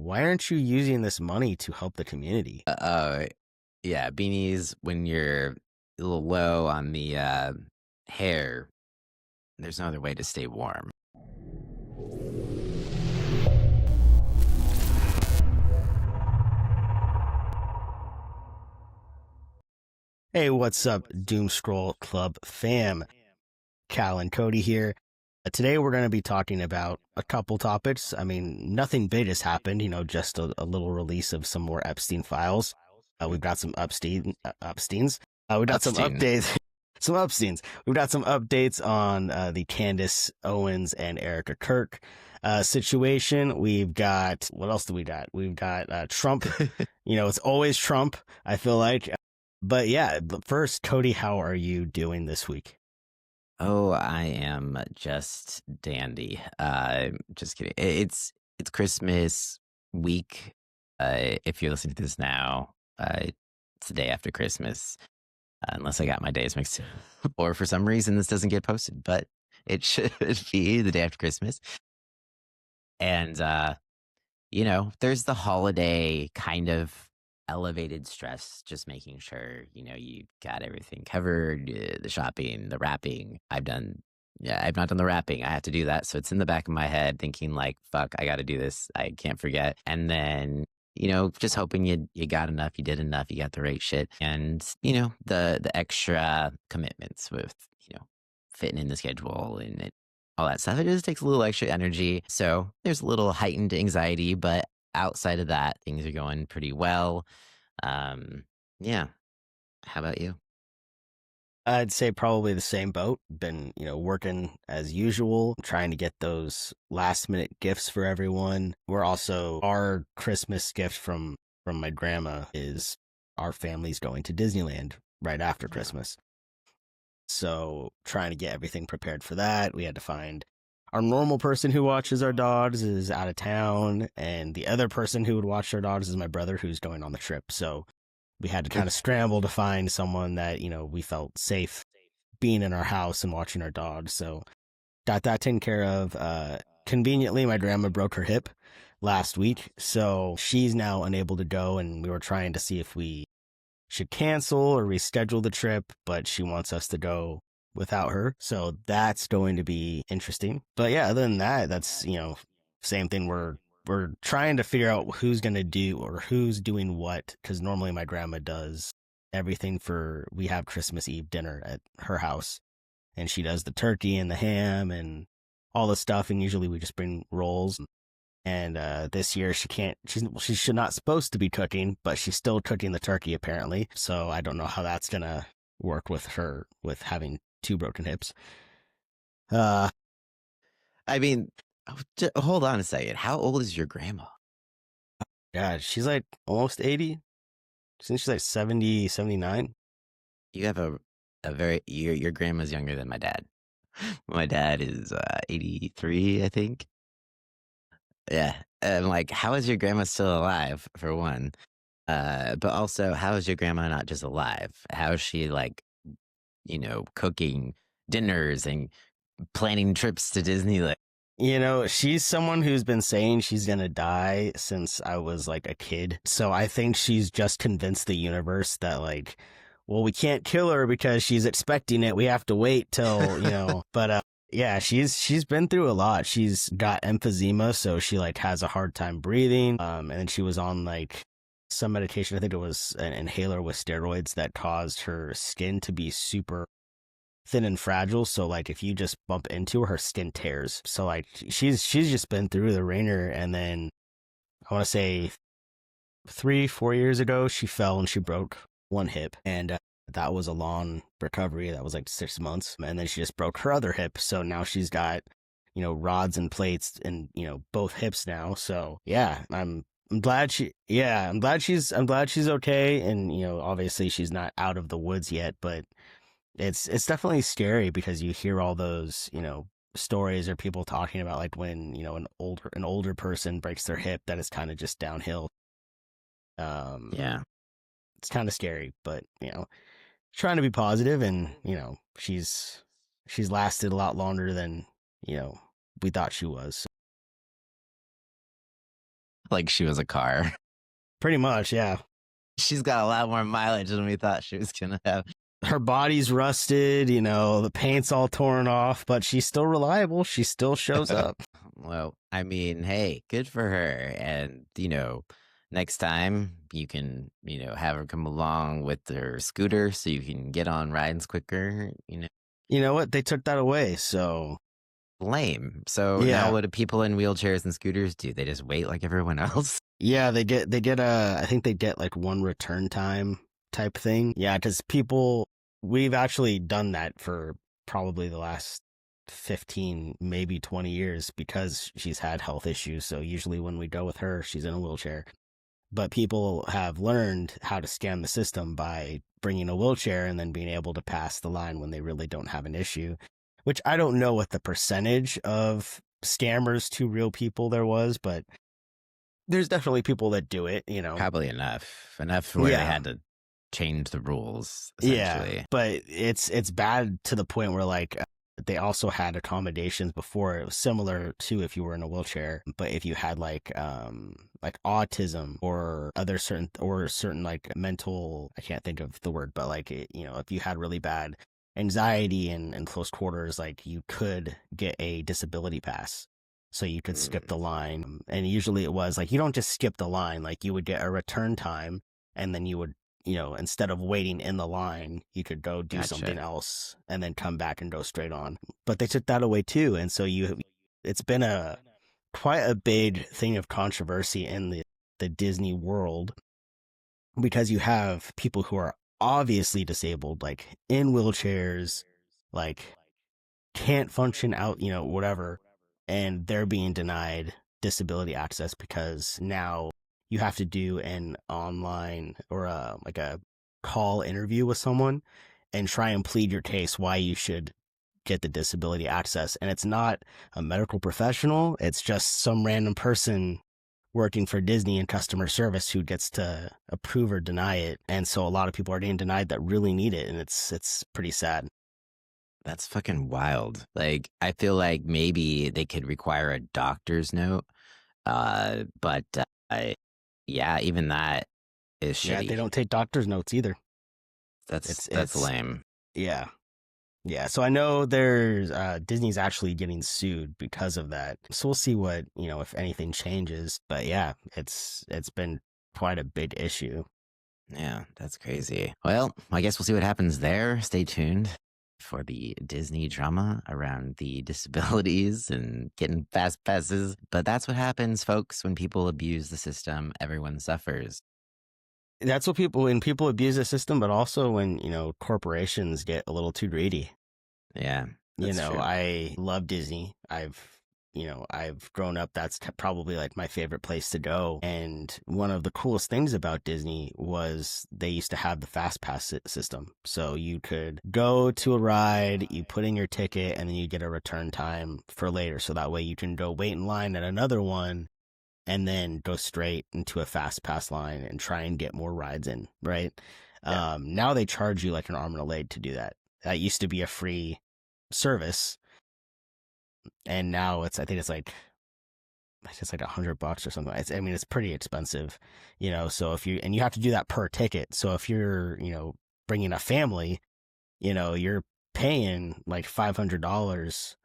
why aren't you using this money to help the community? Yeah, beanies when you're a little low on the hair, there's no other way to stay warm. Hey, what's up, Doom Scroll Club fam? Cal and Cody here. Today we're going to be talking about a couple topics. I mean, nothing big has happened, just a little release of some more Epstein files. We've got some Epsteins. We've got some Epstein. updates. Some Epsteins. We've got some updates on the Candace Owens and Erica Kirk situation. We've got, what else do we got? We've got Trump. It's always Trump, I feel like. But yeah, first, Cody, how are you doing this week? Oh, I am just dandy. Just kidding. It's Christmas week. If you're listening to this now, it's the day after Christmas. Unless I got my days mixed up, or for some reason this doesn't get posted, but it should be the day after Christmas. And there's the holiday kind of elevated stress, just making sure you got everything covered, the shopping, the wrapping. I've not done the wrapping. I have to do that, so it's in the back of my head thinking like, fuck, I got to do this, I can't forget. And then just hoping you got enough, you did enough, you got the right shit. And the extra commitments with fitting in the schedule and all that stuff, it just takes a little extra energy. So there's a little heightened anxiety, but outside of that, things are going pretty well. Yeah. How about you? I'd say probably the same boat. Been, working as usual, trying to get those last minute gifts for everyone. Our Christmas gift from my grandma is our family's going to Disneyland right after Christmas. So trying to get everything prepared for that. We had to find our normal person who watches our dogs is out of town, and the other person who would watch our dogs is my brother who's going on the trip. So we had to kind of scramble to find someone that, we felt safe being in our house and watching our dogs. So got that taken care of. Conveniently, my grandma broke her hip last week, so she's now unable to go, and we were trying to see if we should cancel or reschedule the trip, but she wants us to go without her. So that's going to be interesting. But yeah, other than that, that's, same thing. We're trying to figure out who's going to do or who's doing what, because normally my grandma does everything we have Christmas Eve dinner at her house, and she does the turkey and the ham and all the stuff, and usually we just bring rolls. And this year she's not supposed to be cooking, but she's still cooking the turkey apparently. So I don't know how that's going to work with her with having two broken hips. I mean, hold on a second. How old is your grandma? God, she's like almost 80. Since she's like 70, 79. You have a very, your grandma's younger than my dad. My dad is 83, I think. Yeah. I'm like, how is your grandma still alive, for one? But also, how is your grandma not just alive? How is she like, cooking dinners and planning trips to Disneyland? She's someone who's been saying she's going to die since I was like a kid. So I think she's just convinced the universe that like, well, we can't kill her because she's expecting it. We have to wait till, but yeah, she's been through a lot. She's got emphysema, so she like has a hard time breathing. And then she was on like some medication. I think it was an inhaler with steroids that caused her skin to be super thin and fragile. So like if you just bump into her skin tears. So like she's just been through the ringer. And then I want to say 3-4 years ago, she fell and she broke one hip, and that was a long recovery. That was like 6 months. And then she just broke her other hip. So now she's got, rods and plates in, both hips now. So yeah, I'm glad she's okay. And, obviously she's not out of the woods yet, but it's definitely scary because you hear all those, stories or people talking about like when, an older person breaks their hip, that is kind of just downhill. Yeah. It's kind of scary, but, trying to be positive, and, she's lasted a lot longer than, we thought she was. like she was a car. Pretty much, yeah. She's got a lot more mileage than we thought she was gonna have. Her body's rusted, the paint's all torn off, but she's still reliable. She still shows up. Well, I mean, hey, good for her. And, next time you can, have her come along with her scooter so you can get on rides quicker, You know what? They took that away, so lame. So now yeah. what do people in wheelchairs and scooters do? They just wait like everyone else? Yeah, I think they get like one return time type thing. Yeah, because we've actually done that for probably the last 15, maybe 20 years because she's had health issues. So usually when we go with her, she's in a wheelchair. But people have learned how to scam the system by bringing a wheelchair and then being able to pass the line when they really don't have an issue, which I don't know what the percentage of scammers to real people there was, but there's definitely people that do it, Probably enough where they had to change the rules, essentially. Yeah, but it's bad to the point where like they also had accommodations before. It was similar to if you were in a wheelchair, but if you had like autism or certain like mental, I can't think of the word, but like if you had really bad anxiety and close quarters, like you could get a disability pass. So you could skip the line. And usually it was like, you don't just skip the line. Like you would get a return time and then you would, instead of waiting in the line, you could go do something else and then come back and go straight on. But they took that away too. And so it's been quite a big thing of controversy in the Disney world because you have people who are obviously disabled, like in wheelchairs, like can't function out, whatever, and they're being denied disability access because now you have to do an online or like a call interview with someone and try and plead your case why you should get the disability access. And it's not a medical professional. It's just some random person working for Disney in customer service who gets to approve or deny it. And so a lot of people are getting denied that really need it. And it's pretty sad. That's fucking wild. Like, I feel like maybe they could require a doctor's note. But yeah, even that is shitty. Yeah, they don't take doctor's notes either. That's lame. Yeah. Yeah. So I know there's Disney's actually getting sued because of that. So we'll see what, if anything changes. But yeah, it's been quite a big issue. Yeah, that's crazy. Well, I guess we'll see what happens there. Stay tuned for the Disney drama around the disabilities and getting fast passes. But that's what happens, folks, when people abuse the system. Everyone suffers. That's what when people abuse the system, but also when, corporations get a little too greedy. Yeah. True. I love Disney. I've grown up. That's probably like my favorite place to go. And one of the coolest things about Disney was they used to have the fast pass system. So you could go to a ride, you put in your ticket, and then you get a return time for later. So that way you can go wait in line at another one and then go straight into a fast pass line and try and get more rides in, right? Yeah. Now they charge you like an arm and a leg to do that. That used to be a free service. And now I think it's like $100 or something. It's pretty expensive, so you have to do that per ticket. So if you're, bringing a family, you're paying like $500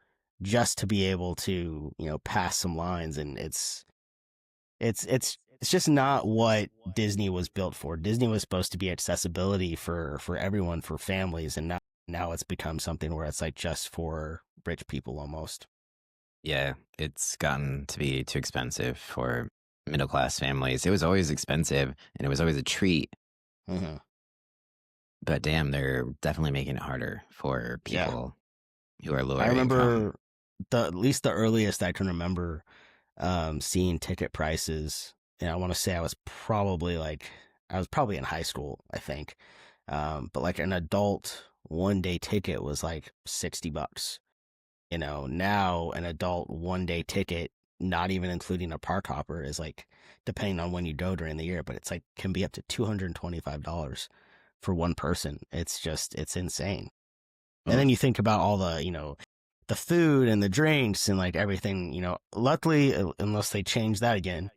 just to be able to, pass some lines. And it's just not what Disney was built for. Disney was supposed to be accessibility for everyone, for families. And now it's become something where it's like just for rich people almost. Yeah, it's gotten to be too expensive for middle class families. It was always expensive and it was always a treat. Mm-hmm. But damn, they're definitely making it harder for people who are lower. I remember at least the earliest I can remember seeing ticket prices. And I want to say I was probably in high school, I think. But like an adult one-day ticket was like $60. Now an adult one-day ticket, not even including a park hopper, is like, depending on when you go during the year, but it's like can be up to $225 for one person. It's insane. And then you think about all the, the food and the drinks and like everything, luckily, unless they change that again,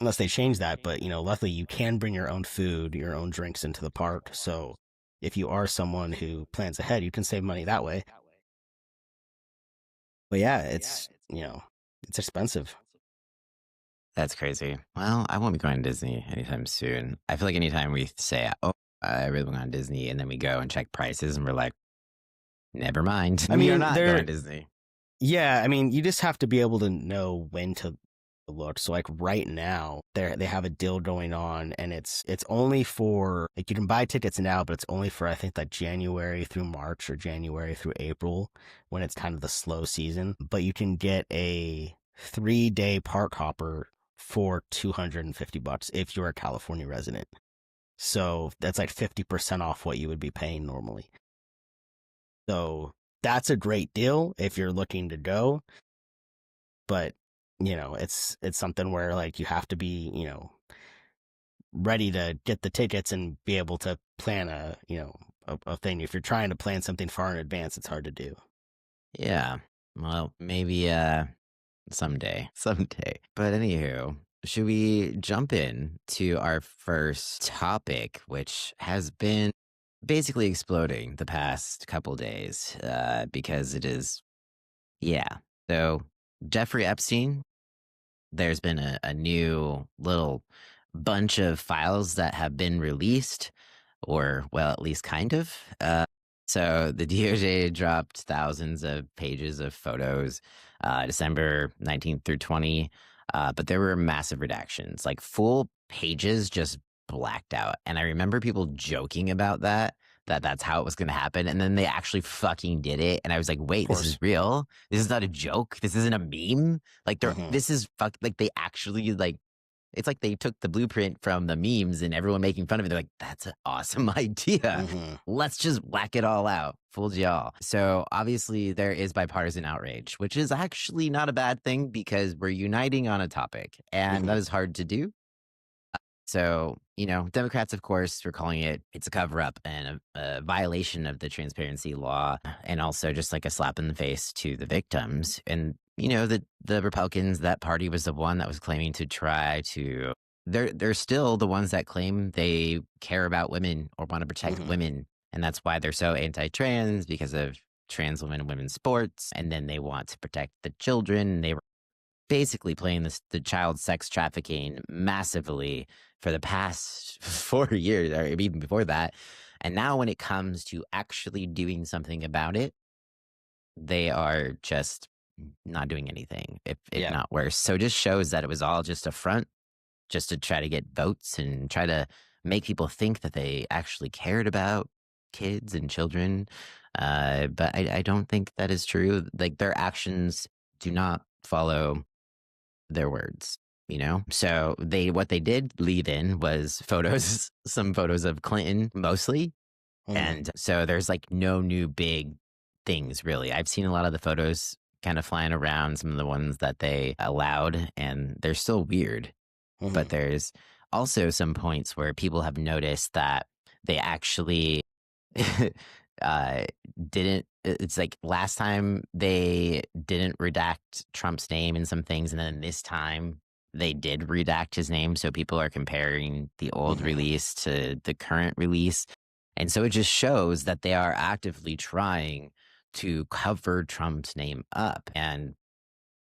unless they change that. But, luckily you can bring your own food, your own drinks into the park. So if you are someone who plans ahead, you can save money that way. But yeah, it's expensive. That's crazy. Well, I won't be going to Disney anytime soon. I feel like anytime we say, "Oh, I really want to go to Disney," and then we go and check prices, and we're like, "Never mind, I we are mean, not going to Disney." yeah, I mean, you just have to be able to know when to look. So like right now, they have a deal going on, and it's only for, like, you can buy tickets now, but it's only for, I think, like January through March or January through April, when it's kind of the slow season. But you can get a 3-day park hopper for $250 if you're a California resident. So that's like 50% off what you would be paying normally. So that's a great deal if you're looking to go. But, it's something where, like, you have to be, ready to get the tickets and be able to plan a thing. If you're trying to plan something far in advance, it's hard to do. Yeah. Well, maybe someday, someday. But anywho, should we jump in to our first topic, which has been basically exploding the past couple days, because it is, yeah. So Jeffrey Epstein, there's been a new little bunch of files that have been released, or, well, at least kind of. So the DOJ dropped thousands of pages of photos, December 19th through 20, but there were massive redactions, like full pages just blacked out. And I remember people joking about that that's how it was going to happen. And then they actually fucking did it. And I was like, Of wait, this is course. real? This is not a joke? This isn't a meme? Like, Hmm. this is like, they actually, like, it's like they took the blueprint from the memes and everyone making fun of it. They're like, that's an awesome idea. Hmm. Let's just whack it all out. Fooled y'all. So obviously there is bipartisan outrage, which is actually not a bad thing because we're uniting on a topic, and that Hmm. is hard to do. So, Democrats, of course, were calling it's a cover up and a violation of the transparency law, and also just like a slap in the face to the victims. And, the Republicans, that party was the one that was claiming to try to, they're still the ones that claim they care about women or want to protect Hmm. women. And that's why they're so anti-trans, because of trans women and women's sports. And then they want to protect the children. They were basically playing the child sex trafficking massively for the past 4 years, or even before that. And now when it comes to actually doing something about it, they are just not doing anything, if Yeah. not worse. So it just shows that it was all just a front, just to try to get votes and try to make people think that they actually cared about kids and children. But I don't think that is true. Like, their actions do not follow their words, So what they did leave in was photos, some photos of Clinton mostly. Hmm. And so there's like no new big things really. I've seen a lot of the photos kind of flying around, some of the ones that they allowed, and they're still weird. Hmm. But there's also some points where people have noticed that they actually uh, didn't. It's like last time they didn't redact Trump's name in some things, and then this time they did redact his name. So people are comparing the old Hmm. release to the current release. And so it just shows that they are actively trying to cover Trump's name up. And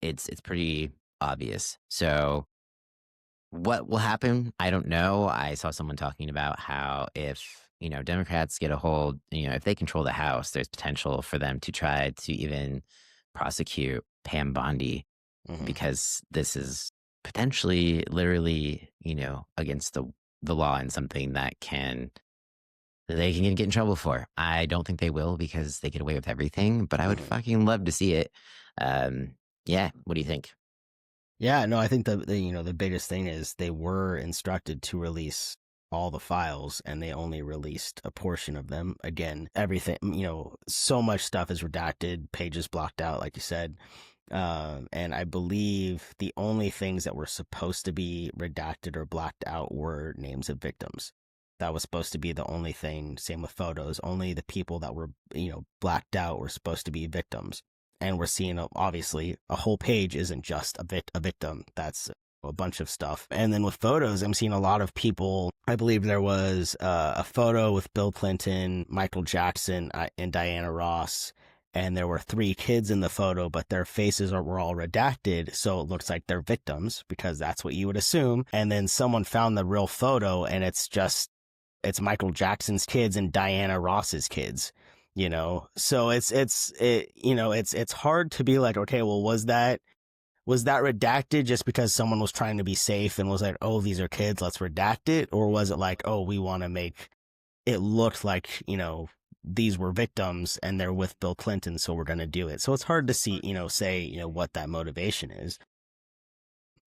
it's pretty obvious. So what will happen? I don't know. I saw someone talking about how if, Democrats get a hold, if they control the House, there's potential for them to try to even prosecute Pam Bondi, Hmm. because this is potentially literally, against the law, and something that they can get in trouble for. I don't think they will, because they get away with everything, but I would Hmm. fucking love to see it. Yeah. What do you think? Yeah, no, I think the biggest thing is they were instructed to release all the files, and they only released a portion of them. Again, everything, so much stuff is redacted, pages blocked out, like you said. And I believe the only things that were supposed to be redacted or blacked out were names of victims. That was supposed to be the only thing. Same with photos. Only the people that were, blacked out were supposed to be victims. And we're seeing, obviously, a whole page isn't just a victim. That's a bunch of stuff. And then with photos, I'm seeing a lot of people. I believe there was a photo with Bill Clinton, Michael Jackson, and Diana Ross. And there were 3 kids in the photo, but their faces were all redacted. So it looks like they're victims because that's what you would assume. And then someone found the real photo and it's Michael Jackson's kids and Diana Ross's kids, So it's hard to be like, okay, well, was that redacted just because someone was trying to be safe and was like, oh, these are kids, let's redact it? Or was it like, oh, we want to make it look like, these were victims and they're with Bill Clinton, so we're going to do it. So it's hard to see, say, what that motivation is.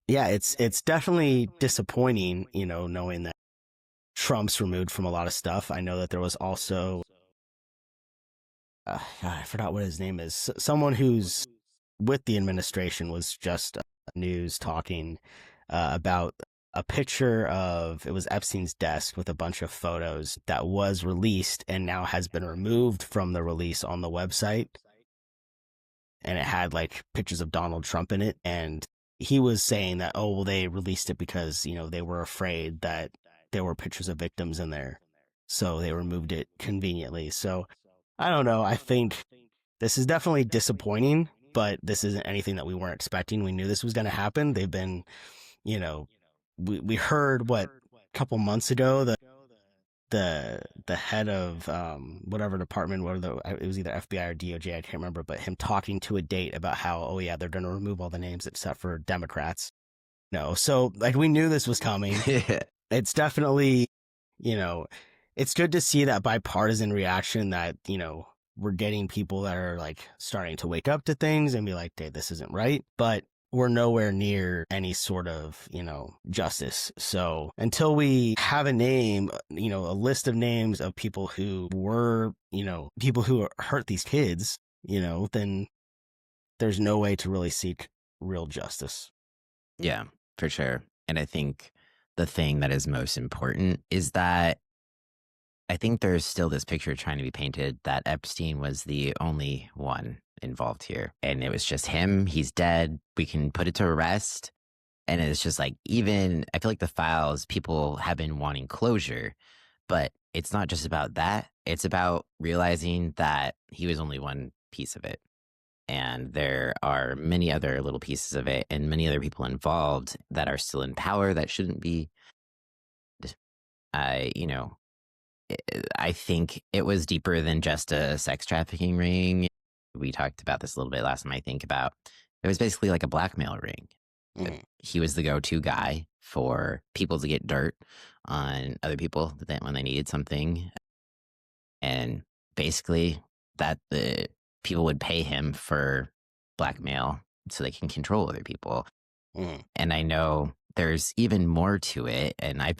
Yeah, it's definitely disappointing, knowing that Trump's removed from a lot of stuff. I know that there was also, God, I forgot what his name is. Someone who's with the administration was just news talking about a picture of, it was Epstein's desk with a bunch of photos that was released and now has been removed from the release on the website. And it had like pictures of Donald Trump in it. And he was saying that, oh, well, they released it because, they were afraid that there were pictures of victims in there. So they removed it conveniently. So I don't know. I think this is definitely disappointing, but this isn't anything that we weren't expecting. We knew this was going to happen. They've been, we heard a couple months ago that the head of whatever department, it was either FBI or DOJ, I can't remember, but him talking to a date about how, oh yeah, they're going to remove all the names except for Democrats. No, so like we knew this was coming. It's definitely, it's good to see that bipartisan reaction that, we're getting people that are like starting to wake up to things and be like, hey, this isn't right. But we're nowhere near any sort of, justice. So until we have a name, a list of names of people who were, people who hurt these kids, then there's no way to really seek real justice. Yeah, for sure. And I think the thing that is most important is that I think there's still this picture trying to be painted that Epstein was the only one involved here. And it was just him. He's dead. We can put it to rest. And it's just like, even, I feel like the files, people have been wanting closure, but it's not just about that. It's about realizing that he was only one piece of it. And there are many other little pieces of it and many other people involved that are still in power that shouldn't be. I think it was deeper than just a sex trafficking ring. We talked about this a little bit last time, I think, about it was basically like a blackmail ring. Mm-hmm. He was the go-to guy for people to get dirt on other people when they needed something. And basically that the people would pay him for blackmail so they can control other people. Mm. And I know there's even more to it. And I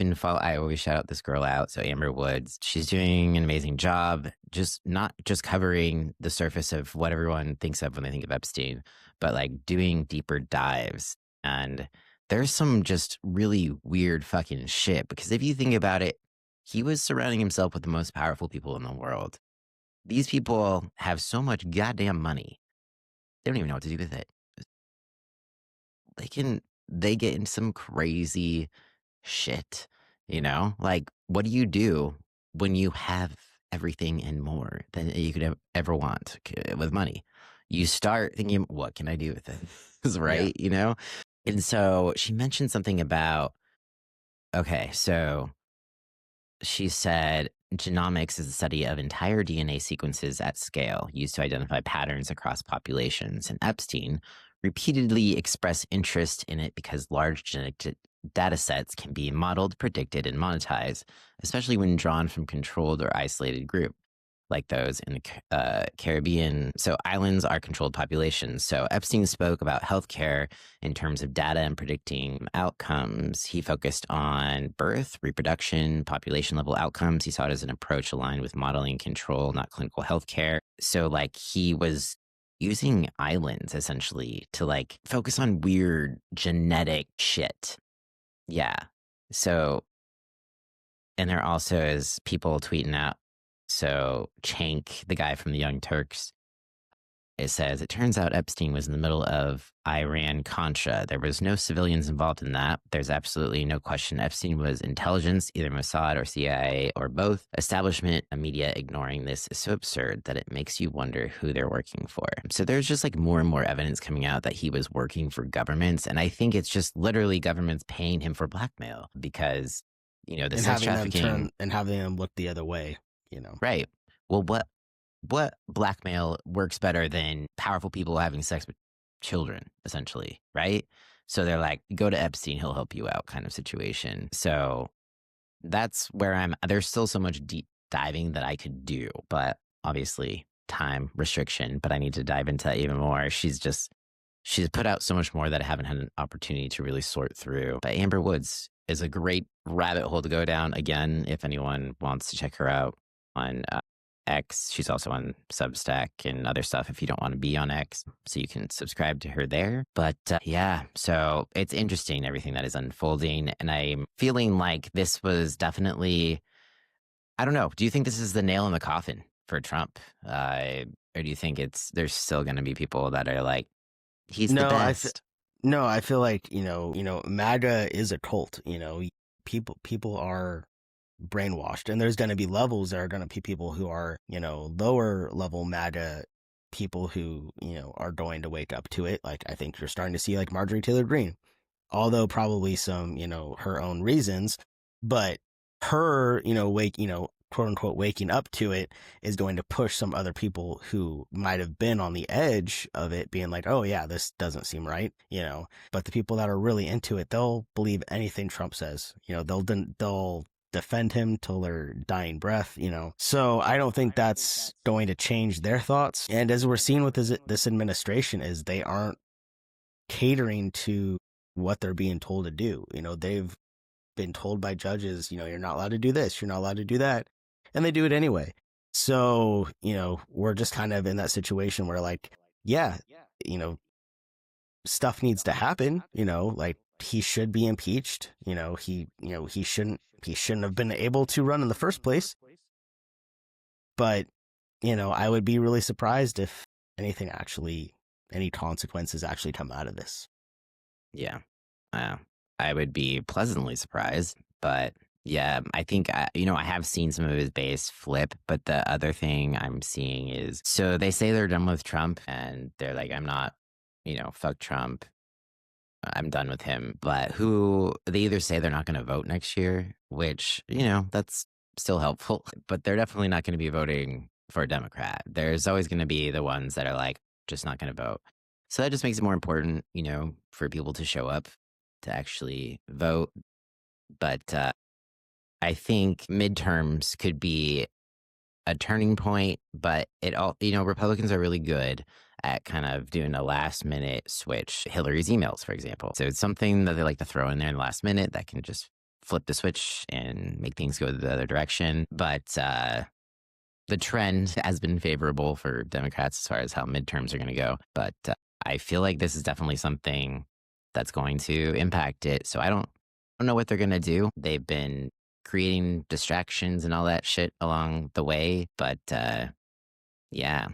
always shout out this girl out. So Amber Woods, she's doing an amazing job, just not just covering the surface of what everyone thinks of when they think of Epstein, but like doing deeper dives. And there's some just really weird fucking shit, because if you think about it, he was surrounding himself with the most powerful people in the world. These people have so much goddamn money. They don't even know what to do with it. They get in some crazy shit, like, what do you do when you have everything and more than you could ever want with money? You start thinking, what can I do with it? Right. Yeah. And so she mentioned something about, okay, so she said genomics is the study of entire DNA sequences at scale used to identify patterns across populations, and Epstein repeatedly expressed interest in it because large genetic data sets can be modeled, predicted, and monetized, especially when drawn from controlled or isolated group like those in the Caribbean. So islands are controlled populations. So Epstein spoke about healthcare in terms of data and predicting outcomes. He focused on birth, reproduction, population level outcomes. He saw it as an approach aligned with modeling control, not clinical healthcare. So like he was using islands essentially to like focus on weird genetic shit. Yeah. So, and there also is people tweeting out. So Cenk, the guy from the Young Turks, It says, it turns out Epstein was in the middle of Iran-Contra. There was no civilians involved in that. There's absolutely no question Epstein was intelligence, either Mossad or CIA or both. Establishment and media ignoring this is so absurd that it makes you wonder who they're working for. So there's just like more and more evidence coming out that he was working for governments. And I think it's just literally governments paying him for blackmail because, the And sex having them trafficking. and having them look the other way, Right. Well, what blackmail works better than powerful people having sex with children, essentially, right? So they're like, go to Epstein, he'll help you out kind of situation. So that's where there's still so much deep diving that I could do, but obviously time restriction, but I need to dive into that even more. She's put out so much more that I haven't had an opportunity to really sort through. But Amber Woods is a great rabbit hole to go down. Again, if anyone wants to check her out on X. She's also on Substack and other stuff if you don't want to be on X. So you can subscribe to her there. But yeah, so it's interesting everything that is unfolding. And I'm feeling like this was definitely, I don't know. Do you think this is the nail in the coffin for Trump? Or do you think there's still going to be people that are like, he's the No, best? no, I feel like, MAGA is a cult, people are brainwashed, and there's going to be levels. There are going to be people who are, lower level MAGA people who, are going to wake up to it. Like, I think you're starting to see like Marjorie Taylor Greene, although probably some, her own reasons, but her, quote unquote, waking up to it is going to push some other people who might have been on the edge of it being like, oh yeah, this doesn't seem right, but the people that are really into it, they'll believe anything Trump says, they'll defend him till their dying breath, so I don't think that's going to change their thoughts. And as we're seeing with this administration, is they aren't catering to what they're being told to do. They've been told by judges, you're not allowed to do this, you're not allowed to do that, and they do it anyway. So, we're just kind of in that situation where like, yeah, stuff needs to happen, like he should be impeached, he shouldn't have been able to run in the first place. But, I would be really surprised if any consequences actually come out of this. Yeah. I would be pleasantly surprised, but yeah, I think, I have seen some of his base flip, but the other thing I'm seeing is, so they say they're done with Trump and they're like, I'm not, fuck Trump. I'm done with him. But they either say they're not going to vote next year, which, that's still helpful, but they're definitely not going to be voting for a Democrat. There's always going to be the ones that are like, just not going to vote. So that just makes it more important, for people to show up to actually vote. But I think midterms could be a turning point, but Republicans are really good at kind of doing a last minute switch. Hillary's emails, for example. So it's something that they like to throw in there in the last minute that can just flip the switch and make things go the other direction. But the trend has been favorable for Democrats as far as how midterms are going to go. But I feel like this is definitely something that's going to impact it. So I don't know what they're going to do. They've been creating distractions and all that shit along the way. But yeah,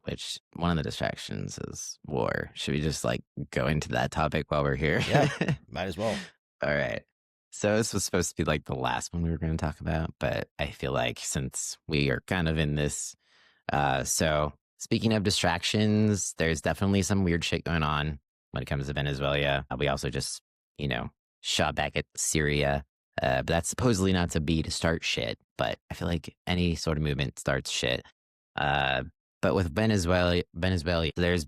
which one of the distractions is war. Should we just like go into that topic while we're here? Yeah, might as well. All right. So this was supposed to be like the last one we were going to talk about, but I feel like since we are kind of in this, so speaking of distractions, there's definitely some weird shit going on when it comes to Venezuela. We also just, shot back at Syria. But that's supposedly not to start shit, but I feel like any sort of movement starts shit. But with Venezuela, they're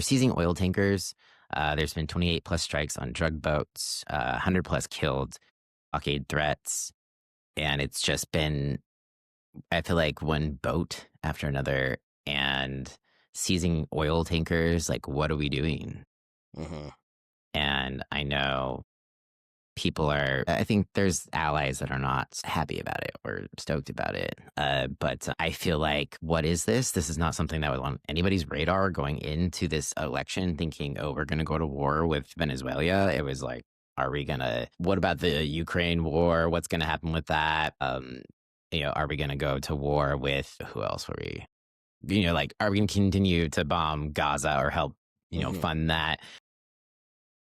seizing oil tankers. There's been 28 plus strikes on drug boats, 100 plus killed, blockade threats. And it's just been, I feel like, one boat after another and seizing oil tankers. Like, what are we doing? Mm-hmm. And I know I think there's allies that are not happy about it or stoked about it. But I feel like, what is this? This is not something that was on anybody's radar going into this election, thinking, oh, we're going to go to war with Venezuela. It was like, what about the Ukraine war? What's going to happen with that? are we going to go to war with who else were we? Like, are we going to continue to bomb Gaza or help, fund that?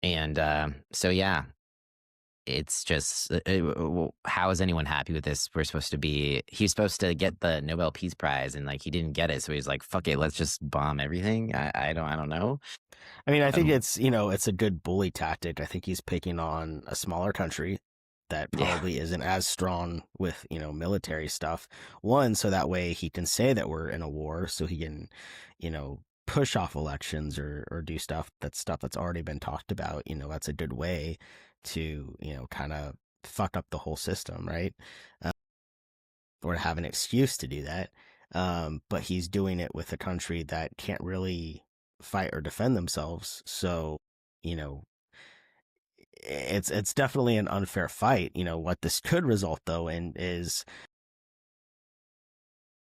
And so, yeah, it's just, how is anyone happy with this? He's supposed to get the Nobel Peace Prize, and like he didn't get it. So he's like, fuck it, let's just bomb everything. I don't know. I mean, I think it's a good bully tactic. I think he's picking on a smaller country that probably isn't as strong with, military stuff. One, so that way he can say that we're in a war, so he can, push off elections or do stuff that's already been talked about. That's a good way to, kind of fuck up the whole system, right? Or to have an excuse to do that. But he's doing it with a country that can't really fight or defend themselves. So, it's definitely an unfair fight. What this could result though in is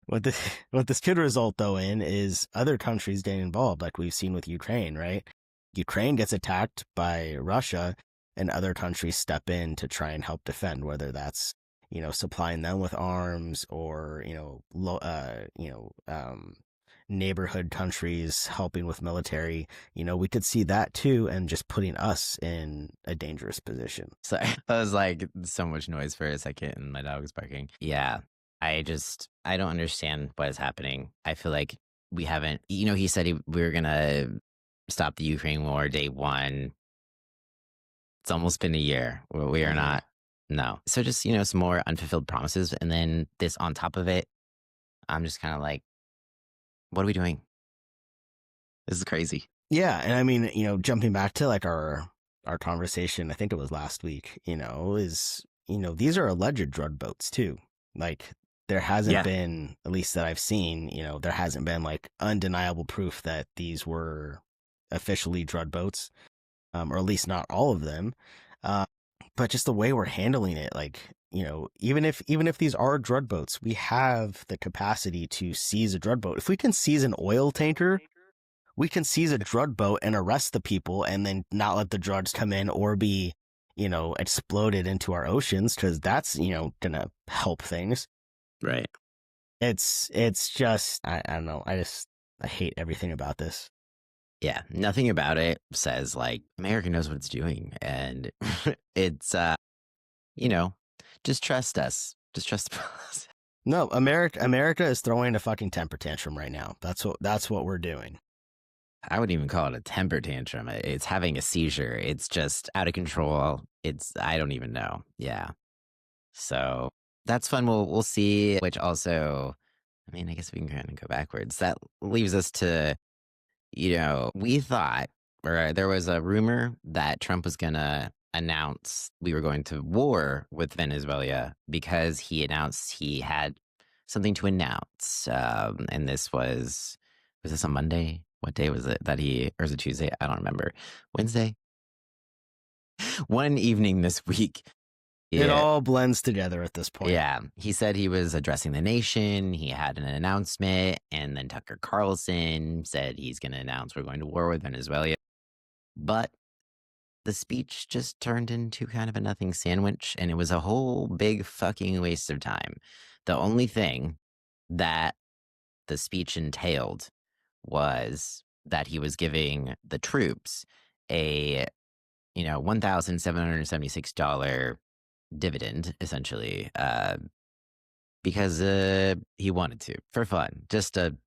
what this could result though in is other countries getting involved, like we've seen with Ukraine, right? Ukraine gets attacked by Russia, and other countries step in to try and help defend, whether that's supplying them with arms or neighborhood countries helping with military. We could see that too, and just putting us in a dangerous position. Sorry, I was like so much noise for a second, and my dog was barking. Yeah, I don't understand what is happening. I feel like we haven't. He said we were gonna stop the Ukraine war day one. It's almost been a year. We are not. No. So just, some more unfulfilled promises. And then this on top of it, I'm just kind of like, what are we doing? This is crazy. Yeah. And I mean, jumping back to like our conversation, I think it was last week, these are alleged drug boats too. Like there hasn't been, at least that I've seen, there hasn't been like undeniable proof that these were officially drug boats, or at least not all of them. But just the way we're handling it, like, even if these are drug boats, we have the capacity to seize a drug boat. If we can seize an oil tanker, we can seize a drug boat and arrest the people and then not let the drugs come in or be, exploded into our oceans, because that's, gonna help things. Right. It's just, I don't know. I hate everything about this. Yeah, nothing about it says like America knows what it's doing, and it's just trust us, just trust the process. No, America is throwing a fucking temper tantrum right now. That's what we're doing. I wouldn't even call it a temper tantrum. It's having a seizure. It's just out of control. I don't even know. Yeah, so that's fun. We'll see. Which also, I mean, I guess we can kind of go backwards. That leaves us to. We thought, or there was a rumor that Trump was going to announce we were going to war with Venezuela because he announced he had something to announce. And this was this a Monday? What day was it or was it Tuesday? I don't remember. Wednesday? One evening this week. It all blends together at this point. Yeah. He said he was addressing the nation. He had an announcement. And then Tucker Carlson said he's going to announce we're going to war with Venezuela. But the speech just turned into kind of a nothing sandwich. And it was a whole big fucking waste of time. The only thing that the speech entailed was that he was giving the troops a, $1,776 dividend, essentially, because he wanted to, for fun, just to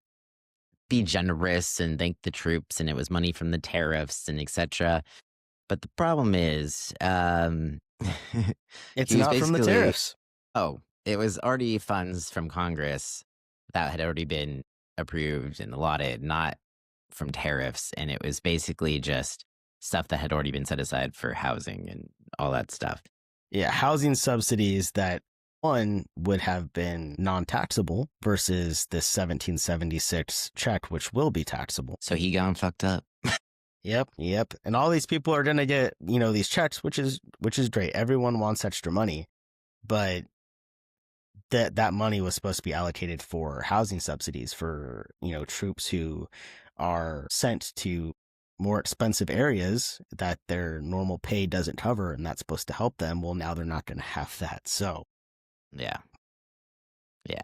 be generous and thank the troops, and it was money from the tariffs and etc. But the problem is, it's not from the tariffs. Oh, it was already funds from Congress that had already been approved and allotted, not from tariffs, and it was basically just stuff that had already been set aside for housing and all that stuff. Yeah, housing subsidies that one would have been non-taxable versus this 1776 check, which will be taxable. So he got fucked up. Yep. And all these people are going to get, these checks, which is great. Everyone wants extra money, but that money was supposed to be allocated for housing subsidies for, troops who are sent to more expensive areas that their normal pay doesn't cover, and that's supposed to help them. Well, now they're not going to have that. So, yeah. Yeah.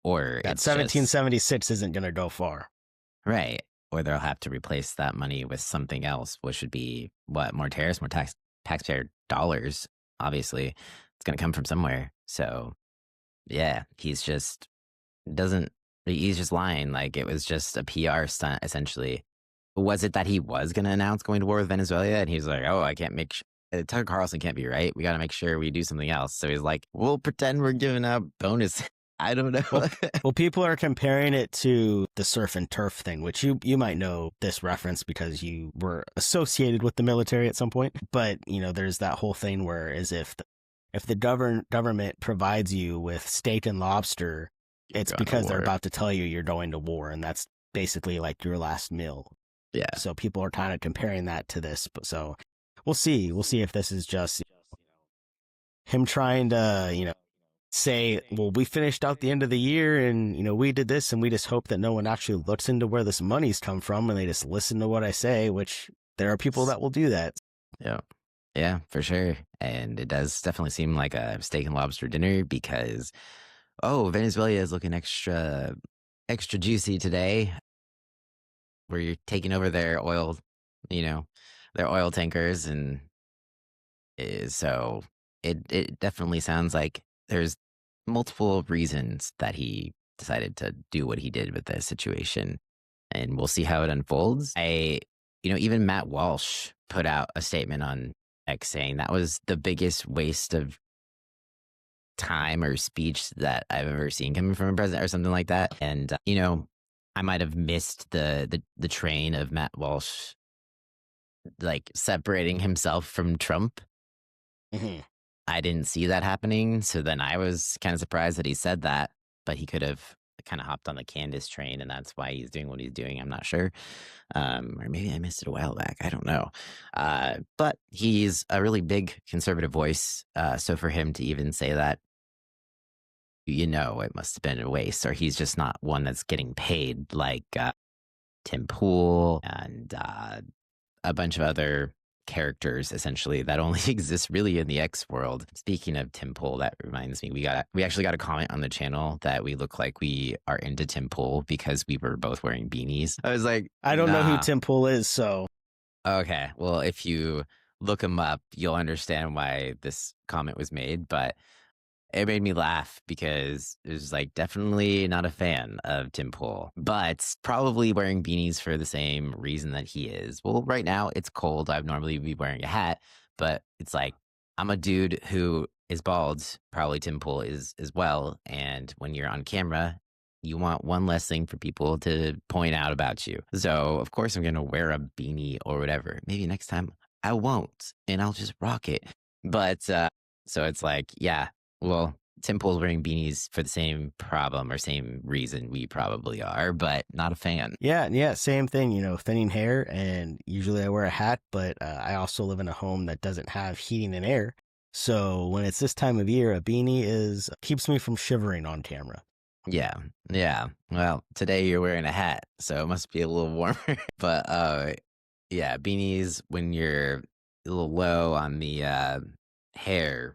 Or That it's just 1776 isn't going to go far. right. Or they'll have to replace that money with something else, which would be what, more tariffs, more taxpayer dollars. Obviously, it's going to come from somewhere. So yeah, he's just doesn't. He's just lying. Like it was just a PR stunt, essentially. Was it that he was going to announce going to war with Venezuela, and he's like, "Oh, I can't make Tucker Carlson can't be right. We got to make sure we do something else." So he's like, "We'll pretend we're giving out bonus." I don't know. Well, people are comparing it to the surf and turf thing, which you might know this reference because you were associated with the military at some point. But there's that whole thing where as if the government provides you with steak and lobster, it's because they're about to tell you you're going to war, and that's basically like your last meal. Yeah. So people are kind of comparing that to this. But so we'll see. We'll see if this is just him trying to, say, well, we finished out the end of the year and, we did this, and we just hope that no one actually looks into where this money's come from and they just listen to what I say, which there are people that will do that. Yeah. Yeah, for sure. And it does definitely seem like a steak and lobster dinner because, Venezuela is looking extra juicy today. We're taking over their oil, their oil tankers. And so it definitely sounds like there's multiple reasons that he decided to do what he did with this situation. And we'll see how it unfolds. Even Matt Walsh put out a statement on X saying that was the biggest waste of time or speech that I've ever seen coming from a president or something like that. And, I might have missed the train of Matt Walsh, like separating himself from Trump. Mm-hmm. I didn't see that happening. So then I was kind of surprised that he said that, but he could have kind of hopped on the Candace train, and that's why he's doing what he's doing. I'm not sure. Or maybe I missed it a while back. I don't know. But he's a really big conservative voice. So for him to even say that, it must have been a waste, or he's just not one that's getting paid like Tim Pool and a bunch of other characters essentially that only exist really in the X world. Speaking of Tim Pool, that reminds me, we actually got a comment on the channel that we look like we are into Tim Pool because we were both wearing beanies. I was like, I don't know who Tim Pool is, so okay, well, if you look him up, you'll understand why this comment was made. But it made me laugh because it was like definitely not a fan of Tim Pool, but probably wearing beanies for the same reason that he is. Well, right now it's cold. I'd normally be wearing a hat, but it's like I'm a dude who is bald. Probably Tim Pool is as well. And when you're on camera, you want one less thing for people to point out about you. So of course I'm going to wear a beanie or whatever. Maybe next time I won't, and I'll just rock it. But so it's like, yeah. Well, Tim Pool's wearing beanies for the same problem or same reason we probably are, but not a fan. Yeah, same thing, thinning hair, and usually I wear a hat, but I also live in a home that doesn't have heating and air. So when it's this time of year, a beanie keeps me from shivering on camera. Yeah. Well, today you're wearing a hat, so it must be a little warmer. But yeah, beanies when you're a little low on the hair,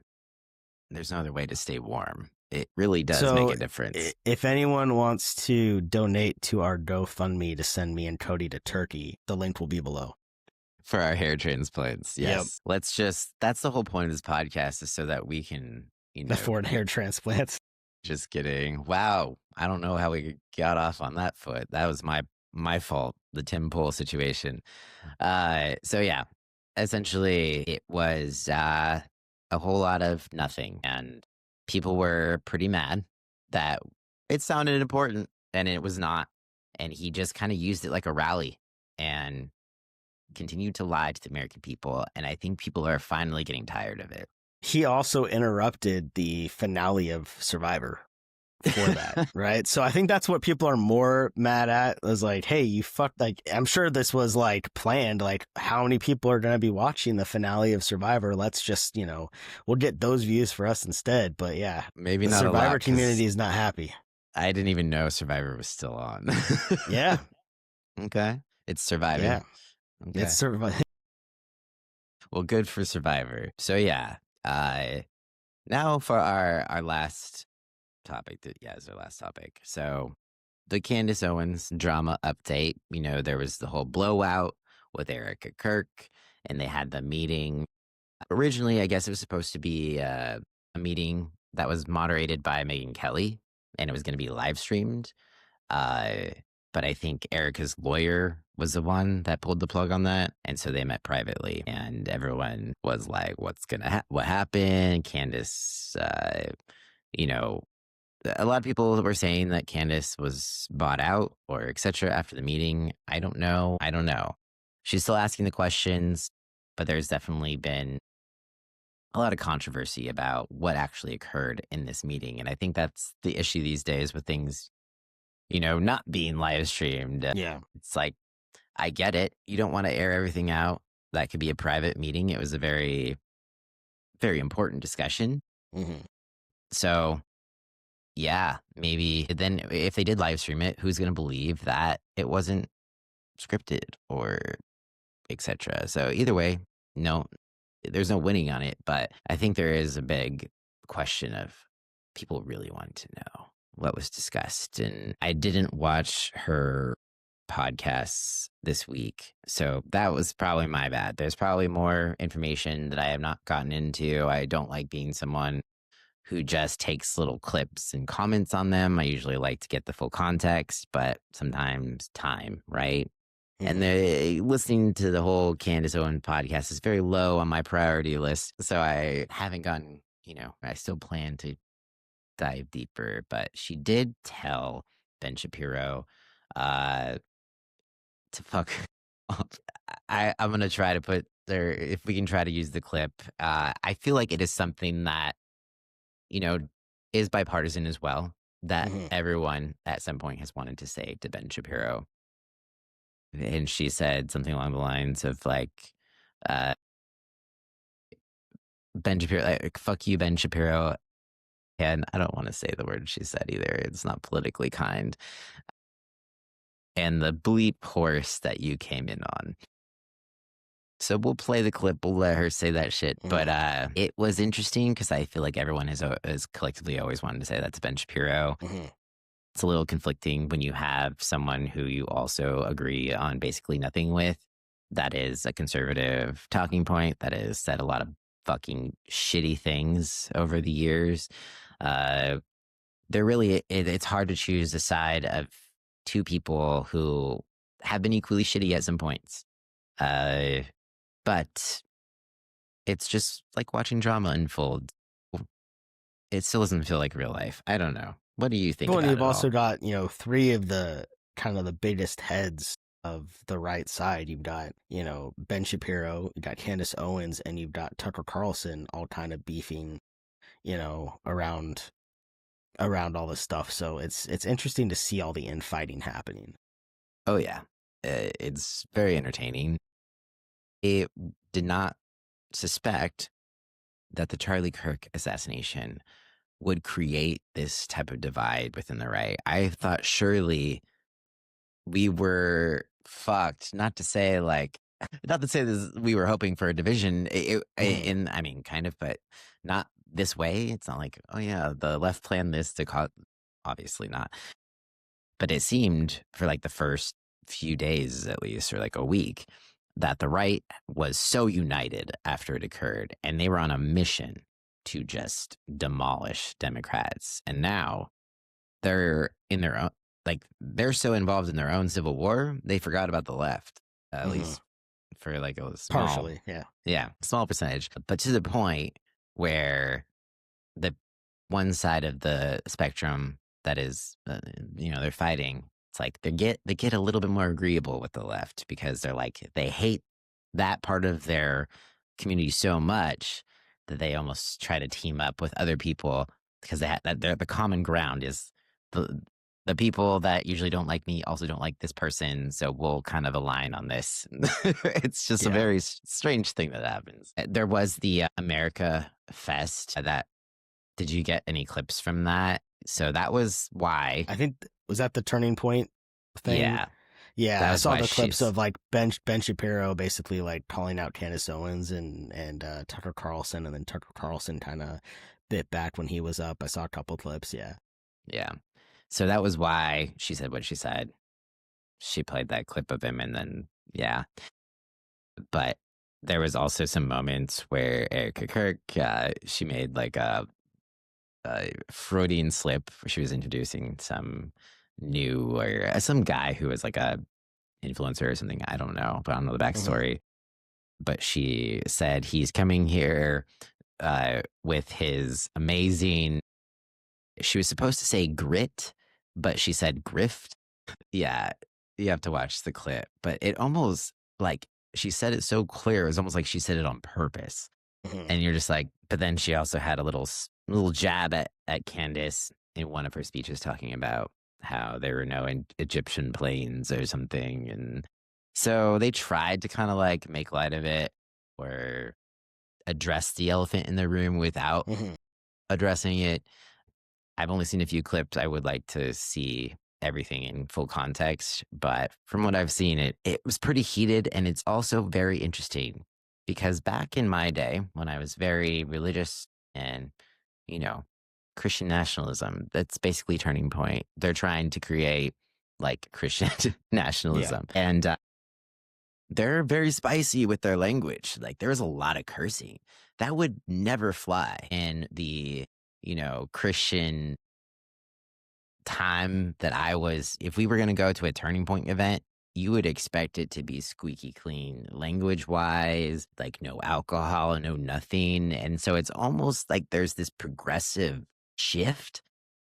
there's no other way to stay warm. It really does make a difference. If anyone wants to donate to our GoFundMe to send me and Cody to Turkey, the link will be below. For our hair transplants, yes. Yep. That's the whole point of this podcast, is so that we can, afford hair transplants. Just kidding. Wow. I don't know how we got off on that foot. That was my fault, the Tim Pool situation. So yeah, essentially it was a whole lot of nothing, and people were pretty mad that it sounded important and it was not, and he just kind of used it like a rally and continued to lie to the American people, and I think people are finally getting tired of it. He also interrupted the finale of Survivor for that, right? So I think that's what people are more mad at, is like, hey, you fucked, like, I'm sure this was like planned, like how many people are going to be watching the finale of Survivor? Let's just, we'll get those views for us instead. But yeah, maybe the not Survivor a lot, community is not happy. I didn't even know Survivor was still on. Yeah. Okay. It's surviving. Yeah. Okay. It's surviving. Well, good for Survivor. So yeah, now for our last topic. Yeah, is our last topic. So the Candace Owens drama update. There was the whole blowout with Erica Kirk, and they had the meeting. Originally, I guess it was supposed to be a meeting that was moderated by Megyn Kelly, and it was going to be live streamed. Uh, but I think Erica's lawyer was the one that pulled the plug on that, and so they met privately, and everyone was like, what happened?" Candace, you know, a lot of people were saying that Candace was bought out or etc. after the meeting. I don't know. She's still asking the questions, but there's definitely been a lot of controversy about what actually occurred in this meeting. And I think that's the issue these days with things, not being live streamed. Yeah. It's like, I get it. You don't want to air everything out. That could be a private meeting. It was a very, very important discussion. Mm-hmm. So, yeah, maybe then if they did live stream it, who's going to believe that it wasn't scripted or etc.? So either way, no, there's no winning on it. But I think there is a big question of people really want to know what was discussed. And I didn't watch her podcasts this week, so that was probably my bad. There's probably more information that I have not gotten into. I don't like being someone who just takes little clips and comments on them. I usually like to get the full context, but sometimes time, right? Mm-hmm. And listening to the whole Candace Owens podcast is very low on my priority list. So I haven't gotten, I still plan to dive deeper. But she did tell Ben Shapiro to fuck off. I'm going to try to put there, if we can try to use the clip. I feel like it is something that, is bipartisan as well, that Mm-hmm. everyone at some point has wanted to say to Ben Shapiro. And she said something along the lines of like, Ben Shapiro, like, fuck you, Ben Shapiro. And I don't want to say the word she said either. It's not politically kind. And the bleep horse that you came in on. So we'll play the clip. We'll let her say that shit. Mm-hmm. But it was interesting because I feel like everyone has collectively always wanted to say that to Ben Shapiro. Mm-hmm. It's a little conflicting when you have someone who you also agree on basically nothing with. That is a conservative talking point that has said a lot of fucking shitty things over the years. It's hard to choose a side of two people who have been equally shitty at some points. But it's just like watching drama unfold. It still doesn't feel like real life. I don't know. What do you think Well, and about you've it also all? got, three of the kind of the biggest heads of the right side. You've got, Ben Shapiro, you've got Candace Owens, and you've got Tucker Carlson all kind of beefing, around all this stuff. So it's interesting to see all the infighting happening. Oh, yeah. It's very entertaining. It did not suspect that the Charlie Kirk assassination would create this type of divide within the right. I thought surely we were fucked. Not to say this, we were hoping for a division. I mean, kind of, but not this way. It's not like, oh yeah, the left planned this to cause. Obviously not. But it seemed for like the first few days, at least, or like a week, that the right was so united after it occurred, and they were on a mission to just demolish Democrats. And now they're in their own, like, they're so involved in their own civil war, they forgot about the left, at least for like a small, partially, small percentage, but to the point where the one side of the spectrum that is, they're fighting. It's like they get a little bit more agreeable with the left because they're like, they hate that part of their community so much that they almost try to team up with other people because the common ground is the people that usually don't like me also don't like this person, so we'll kind of align on this. It's just a very strange thing that happens. There was the America Fest. Did you get any clips from that? So that was why. I think, was that the turning point thing? Yeah, I saw the clips of like Ben Shapiro basically like calling out Candace Owens and Tucker Carlson, and then Tucker Carlson kind of bit back when he was up. I saw a couple clips. Yeah. Yeah. So that was why she said what she said. She played that clip of him, and then, yeah. But there was also some moments where Erica Kirk, she made like a Freudian slip where she was introducing some new, or some guy who was like a influencer or something. I don't know, but I don't know the Hmm. backstory. But she said he's coming here with his amazing. She was supposed to say grit, but she said grift. Yeah, you have to watch the clip, but it almost like she said it so clear. It was almost like she said it on purpose. Hmm. And you're just like, but then she also had a little jab at Candace in one of her speeches, talking about how there were no Egyptian planes or something. And so they tried to kind of like make light of it, or address the elephant in the room without Hmm. addressing it. I've only seen a few clips. I would like to see everything in full context, but from what I've seen, it was pretty heated, and it's also very interesting because back in my day when I was very religious and, you know, Christian nationalism, that's basically Turning Point. They're trying to create like Christian Yeah. nationalism, and they're very spicy with their language. Like there's a lot of cursing that would never fly in the, Christian time that I was. If we were going to go to a Turning Point event, you would expect it to be squeaky clean language wise, like no alcohol, no nothing. And so it's almost like there's this progressive shift,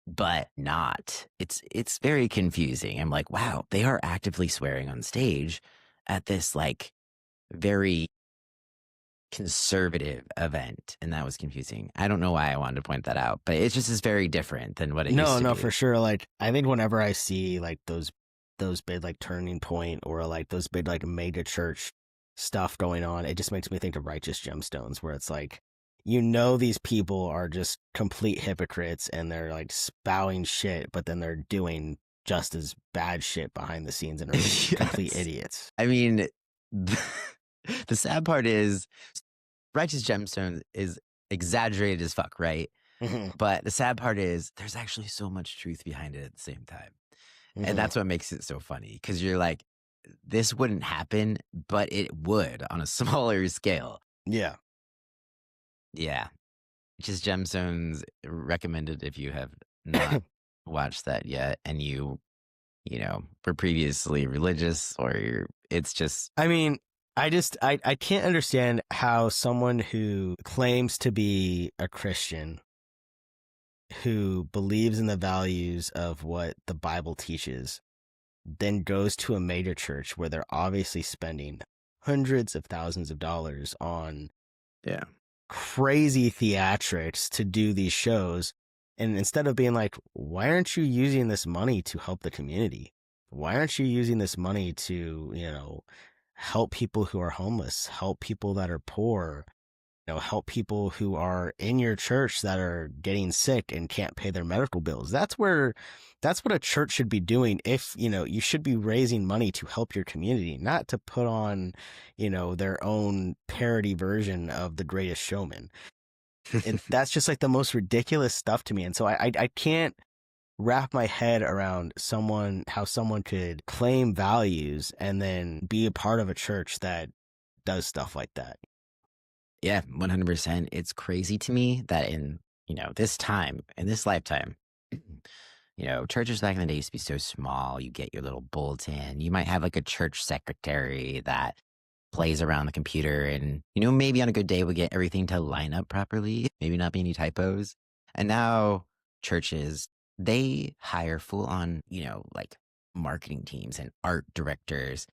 but not. It's very confusing. I'm like, wow, they are actively swearing on stage at this like very conservative event, and that was confusing. I don't know why I wanted to point that out, but it just is very different than what it used No, to no, be. for sure. Like, I think whenever I see like those big like turning point or like those big like mega church stuff going on, it just makes me think of Righteous Gemstones, where it's like, these people are just complete hypocrites and they're like spouting shit, but then they're doing just as bad shit behind the scenes and are complete Yes. idiots. I mean, the, the sad part is Righteous Gemstones is exaggerated as fuck, right? Hmm. But the sad part is there's actually so much truth behind it at the same time. And Hmm. that's what makes it so funny, because you're like, this wouldn't happen, but it would on a smaller scale. Yeah. Yeah. Just Gemstones recommended if you have not watched that yet, and were previously religious, or it's just. I mean, I can't understand how someone who claims to be a Christian, who believes in the values of what the Bible teaches, then goes to a mega church where they're obviously spending hundreds of thousands of dollars on Yeah. crazy theatrics to do these shows. And instead of being like, why aren't you using this money to help the community? Why aren't you using this money to, help people who are homeless, help people that are poor, help people who are in your church that are getting sick and can't pay their medical bills? That's what a church should be doing. If, you should be raising money to help your community, not to put on, their own parody version of The Greatest Showman. That's just like the most ridiculous stuff to me. And so I can't wrap my head around how someone could claim values and then be a part of a church that does stuff like that. Yeah, 100%. It's crazy to me that in, this time, in this lifetime, churches back in the day used to be so small. You get your little bulletin. You might have like a church secretary that plays around the computer, and, maybe on a good day we get everything to line up properly, maybe not be any typos. And now churches, they hire full on, like marketing teams and art directors.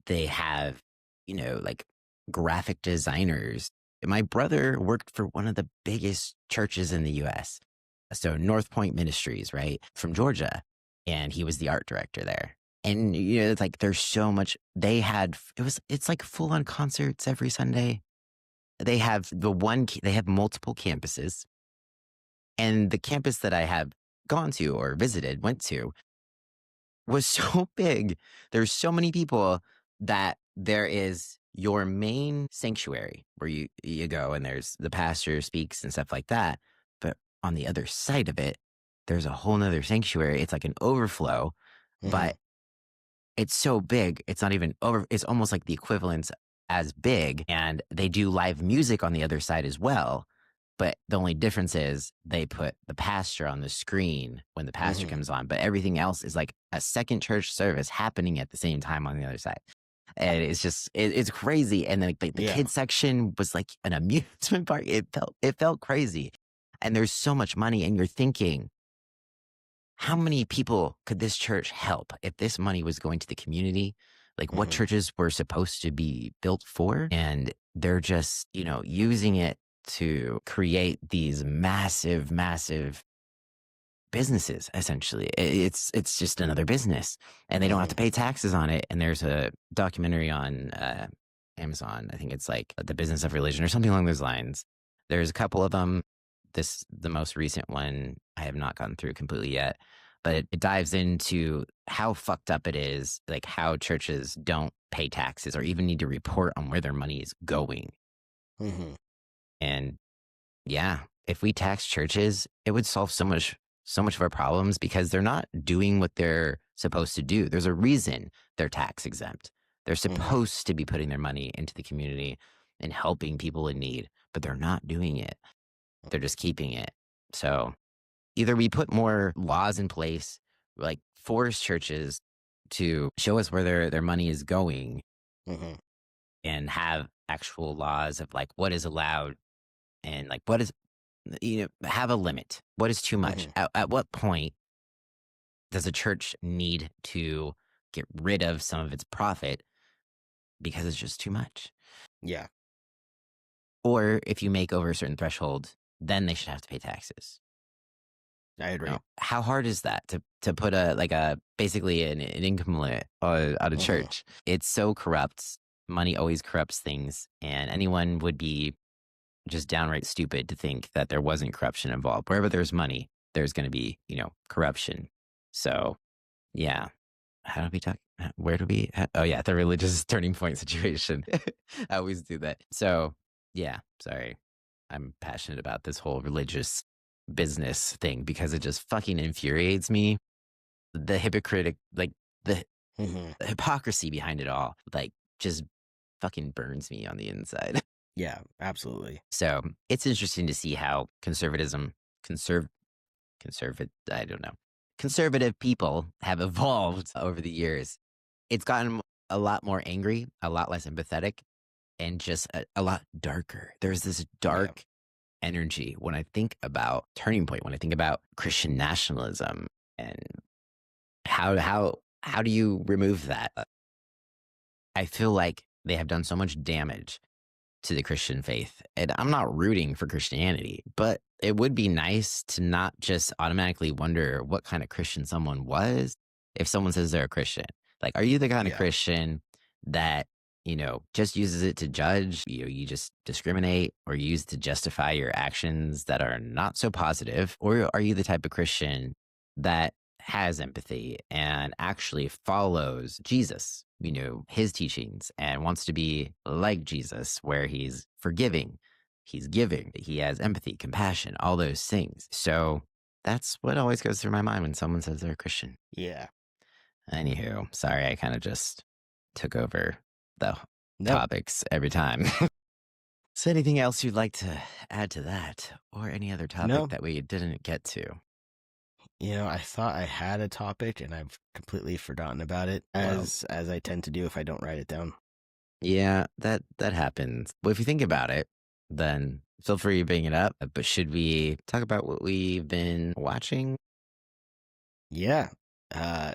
They have, like graphic designers. My brother worked for one of the biggest churches in the US. So North Point Ministries, right? From Georgia. And he was the art director there. And, it's like there's so much. It's like full on concerts every Sunday. They have multiple campuses. And the campus that I have gone to or went to, was so big. There's so many people that there is your main sanctuary where you go, and there's the pastor speaks and stuff like that. But on the other side of it, there's a whole nother sanctuary. It's like an overflow, Mm-hmm. but it's so big. It's not even over. It's almost like the equivalent as big. And they do live music on the other side as well. But the only difference is they put the pastor on the screen when the pastor Mm-hmm. comes on, but everything else is like a second church service happening at the same time on the other side. And it's just it's crazy. And then like the Yeah. kids section was like an amusement park. It felt crazy. And there's so much money, and you're thinking, how many people could this church help if this money was going to the community? Like, what Mm-hmm. churches were supposed to be built for? And they're just, using it to create these massive, massive businesses. Essentially, it's just another business, and they don't have Mm-hmm. to pay taxes on it. And there's a documentary on Amazon. I think it's like The Business of Religion or something along those lines. There's a couple of them. The most recent one I have not gotten through completely yet, but it dives into how fucked up it is, like how churches don't pay taxes or even need to report on where their money is going. Mm-hmm. And yeah, if we tax churches, it would solve so much of our problems, because they're not doing what they're supposed to do. There's a reason they're tax exempt. They're Mm-hmm. supposed to be putting their money into the community and helping people in need, but they're not doing it. They're just keeping it. So either we put more laws in place, like force churches to show us where their money is going, Mm-hmm. and have actual laws of like what is allowed, and like what is, have a limit. What is too much? Mm-hmm. At what point does a church need to get rid of some of its profit because it's just too much? Yeah, Or if you make over a certain threshold, then they should have to pay taxes. I agree. How hard is that to put a basically an income limit on a Mm-hmm. church? It's so corrupt. Money always corrupts things, and anyone would be just downright stupid to think that there wasn't corruption involved. Wherever there's money, there's going to be, corruption. So, yeah. How do we talk? Where do we? Oh, yeah, the religious turning point situation. I always do that. So, yeah, sorry. I'm passionate about this whole religious business thing because it just fucking infuriates me. The hypocritic, like the, Mm-hmm. the hypocrisy behind it all, like just fucking burns me on the inside. Yeah, absolutely. So it's interesting to see how conserv, I don't know, conservative people have evolved over the years. It's gotten a lot more angry, a lot less empathetic, and just a lot darker. There's this Yeah. dark energy when I think about Turning Point, when I think about Christian nationalism, and how do you remove that? I feel like they have done so much damage to the Christian faith. And I'm not rooting for Christianity, but it would be nice to not just automatically wonder what kind of Christian someone was if someone says they're a Christian. Like, are you the kind of Yeah. Christian that, just uses it to judge? You just discriminate, or you use it to justify your actions that are not so positive? Or are you the type of Christian that has empathy and actually follows Jesus, his teachings, and wants to be like Jesus, where he's forgiving, he's giving, he has empathy, compassion, all those things. So that's what always goes through my mind when someone says they're a Christian. Yeah. Anywho, sorry, I kind of just took over the No. topics every time. So anything else you'd like to add to that, or any other topic No. that we didn't get to? I thought I had a topic and I've completely forgotten about it, Well, as I tend to do if I don't write it down. yeah, that happens. Well, if you think about it, then feel free to bring it up. But should we talk about what we've been watching? Yeah.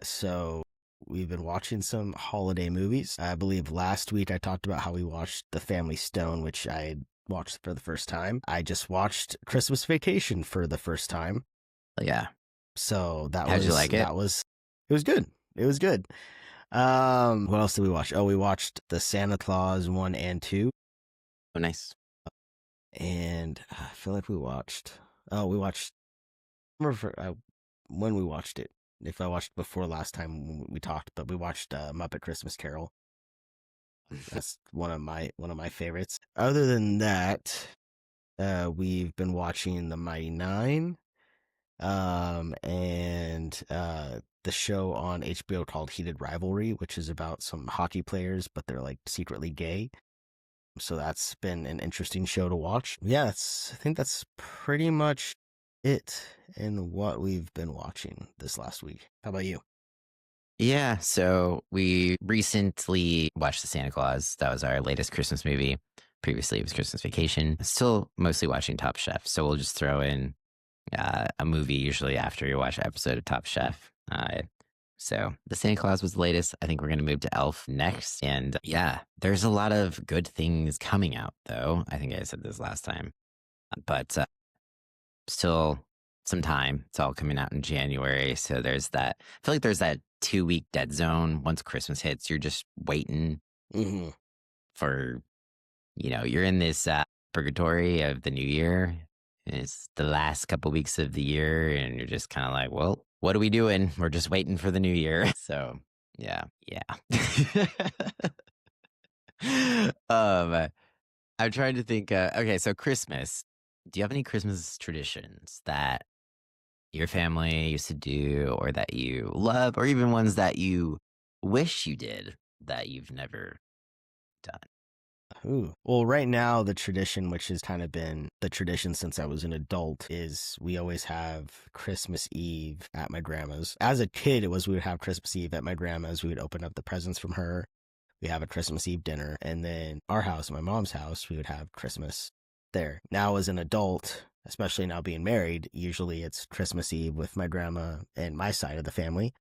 So we've been watching some holiday movies. I believe last week I talked about how we watched The Family Stone, which I had watched for the first time. I just watched Christmas Vacation for the first time. Yeah. So How'd you like it? it was good. It was good. What else did we watch? Oh, we watched the Santa Claus 1 and 2. Oh, nice. And I feel like we watched, we watched, I remember when we watched it. If I watched before last time when we talked, but we watched Muppet Christmas Carol. That's one of my favorites. Other than that, we've been watching The Mighty Nine, and the show on HBO called Heated Rivalry, which is about some hockey players, but they're like secretly gay. So that's been an interesting show to watch. Yeah, I think that's pretty much it in what we've been watching this last week. How about you? Yeah, so we recently watched The Santa Claus. That was our latest Christmas movie. Previously, it was Christmas Vacation. Still mostly watching Top Chef. So we'll just throw in a movie usually after you watch an episode of Top Chef. So The Santa Claus was the latest. I think we're going to move to Elf next. And yeah, there's a lot of good things coming out, though. I think I said this last time. But still some time. It's all coming out in January. So there's that. I feel like there's that 2 week dead zone. Once Christmas hits, you're just waiting Mm-hmm. for, you're in this purgatory of the new year. It's the last couple weeks of the year, and you're just kind of like, well, what are we doing? We're just waiting for the new year. So, yeah. I'm trying to think. Okay, so Christmas. Do you have any Christmas traditions that your family used to do, or that you love, or even ones that you wish you did that you've never done? Ooh. Well, right now, the tradition, which has kind of been the tradition since I was an adult, is we always have Christmas Eve at my grandma's. As a kid, we would have Christmas Eve at my grandma's. We would open up the presents from her. We have a Christmas Eve dinner. And then our house, my mom's house, we would have Christmas there. Now, as an adult, especially now being married, usually it's Christmas Eve with my grandma and my side of the family.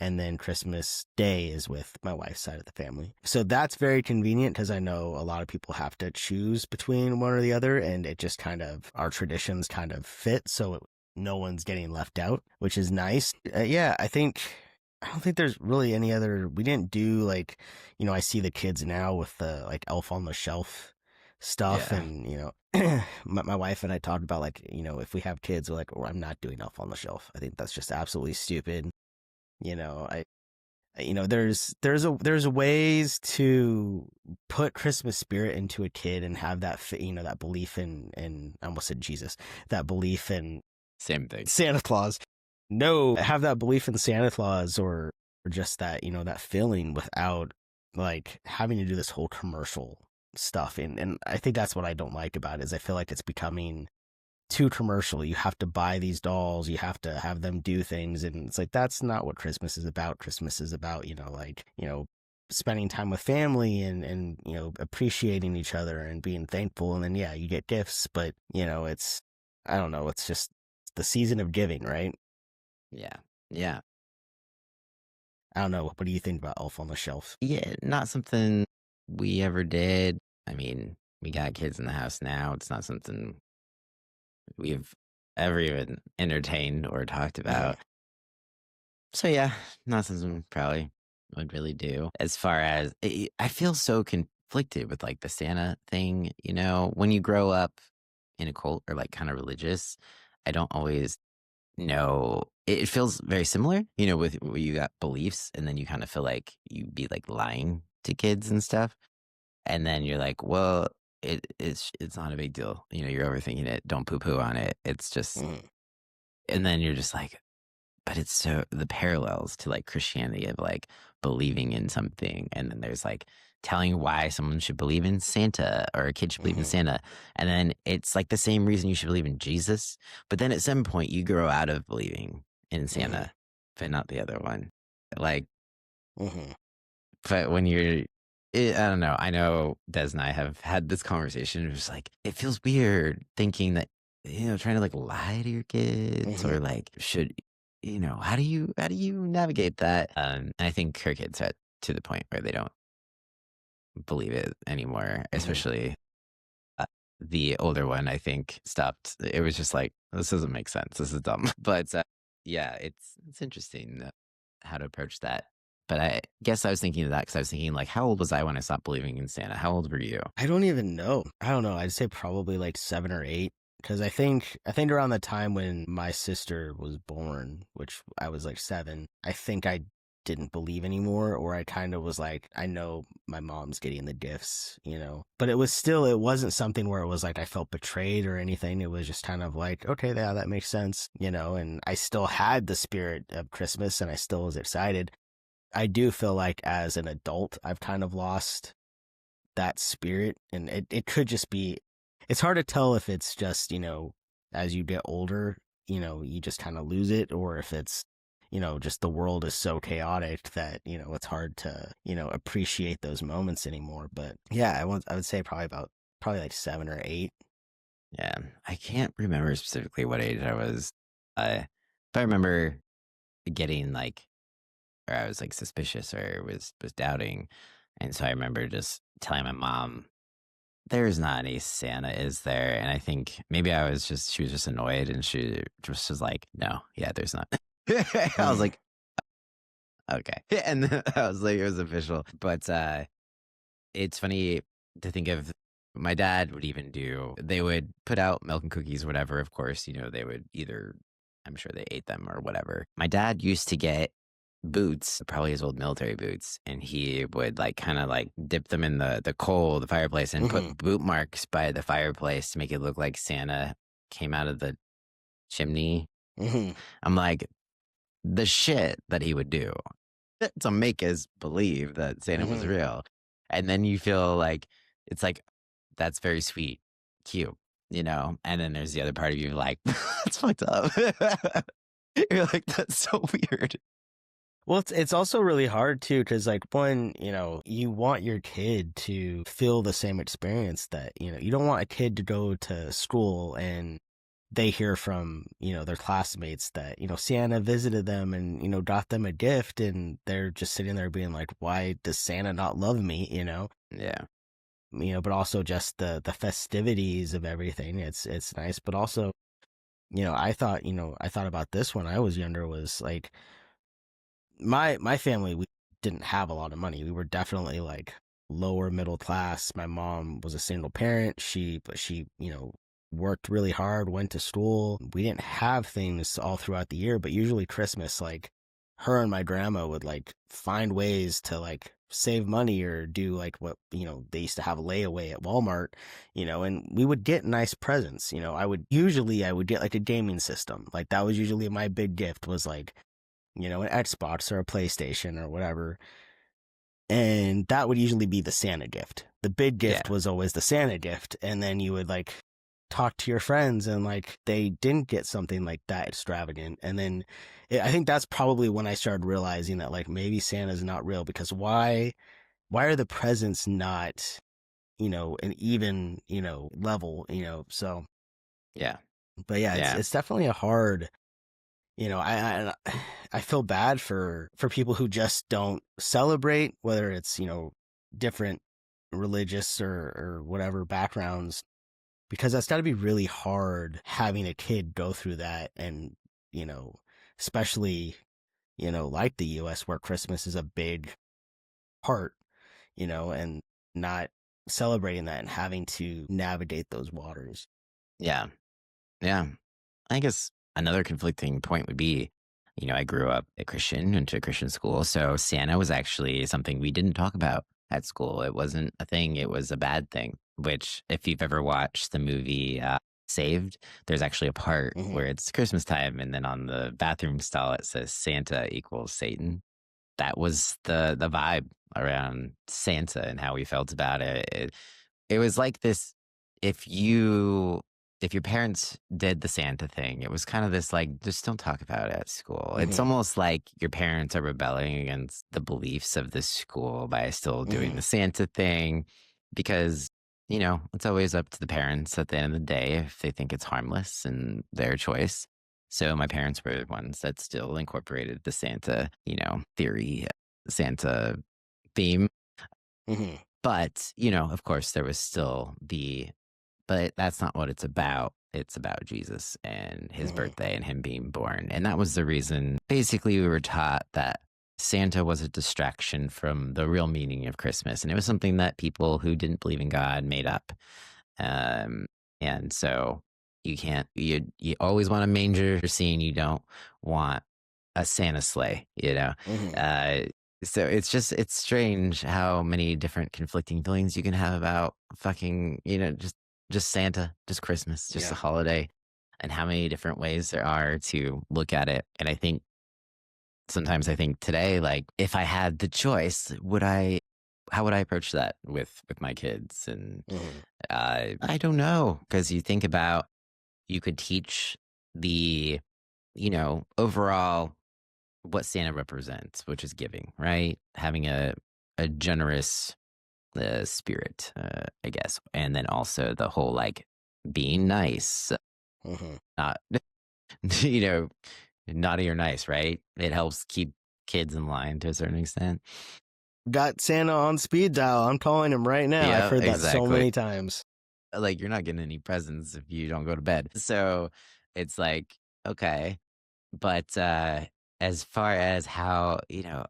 And then Christmas Day is with my wife's side of the family. So that's very convenient because I know a lot of people have to choose between one or the other, and it just kind of, our traditions kind of fit. So no one's getting left out, which is nice. Yeah, I don't think there's really any other, we didn't do like, I see the kids now with the like Elf on the Shelf stuff. Yeah. And, my wife and I talked about like, if we have kids, we're like, oh, I'm not doing Elf on the Shelf. I think that's just absolutely stupid. I there's ways to put Christmas spirit into a kid and have that that belief in I almost said Jesus, that belief in Same thing. Santa Claus. No, have that belief in Santa Claus, or just that that feeling without like having to do this whole commercial stuff. And I think that's what I don't like about it, is I feel like it's becoming too commercial. You have to buy these dolls, you have to have them do things, and it's like, that's not what Christmas is about. Christmas is about spending time with family and appreciating each other and being thankful. And then yeah, you get gifts, but it's, I don't know, it's just the season of giving, right? Yeah. I don't know, what do you think about Elf on the Shelf? Yeah, not something we ever did. I mean, we got kids in the house now. It's not something we've ever even entertained or talked about. So yeah, not something we probably would really do. As far as, I feel so conflicted with like the Santa thing, when you grow up in a cult or like kind of religious, I don't always know. It feels very similar, with where you got beliefs and then you kind of feel like you'd be like lying to kids and stuff. And then you're like, well, it's not a big deal. You're overthinking it. Don't poo poo on it. It's just, and then you're just like, but it's so the parallels to like Christianity of like believing in something. And then there's like telling why someone should believe in Santa, or a kid should believe in Santa. And then it's like the same reason you should believe in Jesus. But then at some point you grow out of believing in Santa, but not the other one. Like, but when you're, I don't know. I know Des and I have had this conversation. It was like, it feels weird thinking that, trying to like lie to your kids, or like, how do you navigate that? And I think her kids are to the point where they don't believe it anymore, especially the older one, I think, stopped. It was just like, this doesn't make sense. This is dumb. But yeah, it's interesting how to approach that. But I guess I was thinking of that because I was thinking, like, how old was I when I stopped believing in Santa? How old were you? I don't even know. I don't know. I'd say probably like 7 or 8. Because I think around the time when my sister was born, which I was like 7, I think I didn't believe anymore, or I kind of was like, I know my mom's getting the gifts, but it wasn't something where it was like I felt betrayed or anything. It was just kind of like, okay, yeah, that makes sense, and I still had the spirit of Christmas and I still was excited. I do feel like as an adult, I've kind of lost that spirit, and it could just be, it's hard to tell if it's just, as you get older, you just kind of lose it, or if it's, just the world is so chaotic that, it's hard to, appreciate those moments anymore. But yeah, I would say probably like 7 or 8. Yeah, I can't remember specifically what age I was. But I remember getting like, or I was like suspicious or was doubting, and so I remember just telling my mom, "There's not any Santa, is there?" And I think maybe she was just annoyed, and she just was like, "No, yeah, there's not." I was Mm. like, "Okay," and then I was like, it was official. But it's funny to think of. My dad would even they would put out milk and cookies, whatever. Of course, they would either, I'm sure they ate them or whatever. My dad used to get boots, probably his old military boots, and he would like kind of like dip them in the coal, the fireplace, and Mm-hmm. put boot marks by the fireplace to make it look like Santa came out of the chimney. Mm-hmm. I'm like, the shit that he would do to make us believe that Santa was Mm-hmm. real. And then you feel like it's like, that's very sweet, cute, And then there's the other part of you like, that's fucked up. You're like, that's so weird. Well, it's also really hard too, because like one, you want your kid to feel the same experience that, you don't want a kid to go to school and they hear from, their classmates that, Santa visited them and, got them a gift, and they're just sitting there being like, why does Santa not love me? Yeah. But also just the festivities of everything. It's nice, but also, I thought about this when I was younger, was like, my family, we didn't have a lot of money. We were definitely like lower middle class. My mom was a single parent. She worked really hard, went to school. We didn't have things all throughout the year, but usually Christmas, like her and my grandma would like find ways to like save money or do like what, they used to have layaway at Walmart, and we would get nice presents. I would get like a gaming system. Like that was usually my big gift, was like, an Xbox or a PlayStation or whatever. And that would usually be the Santa gift. The big Yeah. gift was always the Santa gift. And then you would like talk to your friends and like they didn't get something like that extravagant. And then I think that's probably when I started realizing that like maybe Santa's not real, because why are the presents not, an even, level, so, Yeah. but yeah, Yeah. it's definitely a hard, I feel bad for people who just don't celebrate, whether it's, different religious or whatever backgrounds, because that's got to be really hard having a kid go through that. And, you know, especially, like the US, where Christmas is a big part, and not celebrating that and having to navigate those waters. Yeah. Yeah. I guess another conflicting point would be, I grew up a Christian, went to a Christian school. So Santa was actually something we didn't talk about at school. It wasn't a thing, it was a bad thing, which, if you've ever watched the movie Saved, there's actually a part Mm-hmm. where it's Christmas time. And then on the bathroom stall, it says Santa equals Satan. That was the vibe around Santa and how we felt about it. It was like this, if you if your parents did the Santa thing, it was kind of this like, just don't talk about it at school. It's Mm-hmm. almost like your parents are rebelling against the beliefs of the school by still doing Mm-hmm. the Santa thing, because it's always up to the parents at the end of the day if they think it's harmless and their choice. So my parents were the ones that still incorporated the Santa, theory, Santa theme. Mm-hmm. But, of course, there was still but that's not what it's about. It's about Jesus and his Mm-hmm. birthday and him being born. And that was the reason. Basically, we were taught that Santa was a distraction from the real meaning of Christmas. And it was something that people who didn't believe in God made up. Um, and so you always want a manger scene. You don't want a Santa sleigh, Hmm. Uh, so it's strange how many different conflicting feelings you can have about fucking, just Santa, just Christmas, just a Yeah. holiday, and how many different ways there are to look at it. And I think sometimes I think today, like, if I had the choice, how would I approach that with my kids? And Hmm. I don't know, because you think about, you could teach the, overall what Santa represents, which is giving, right? Having a generous spirit, I guess, and then also the whole like being nice, Hmm. not you know naughty or nice, right? It helps keep kids in line to a certain extent. Got Santa on speed dial. I'm calling him right now. I've Yeah, heard that so exactly. many times. Like, you're not getting any presents if you don't go to bed. So it's like, okay. But as far as how,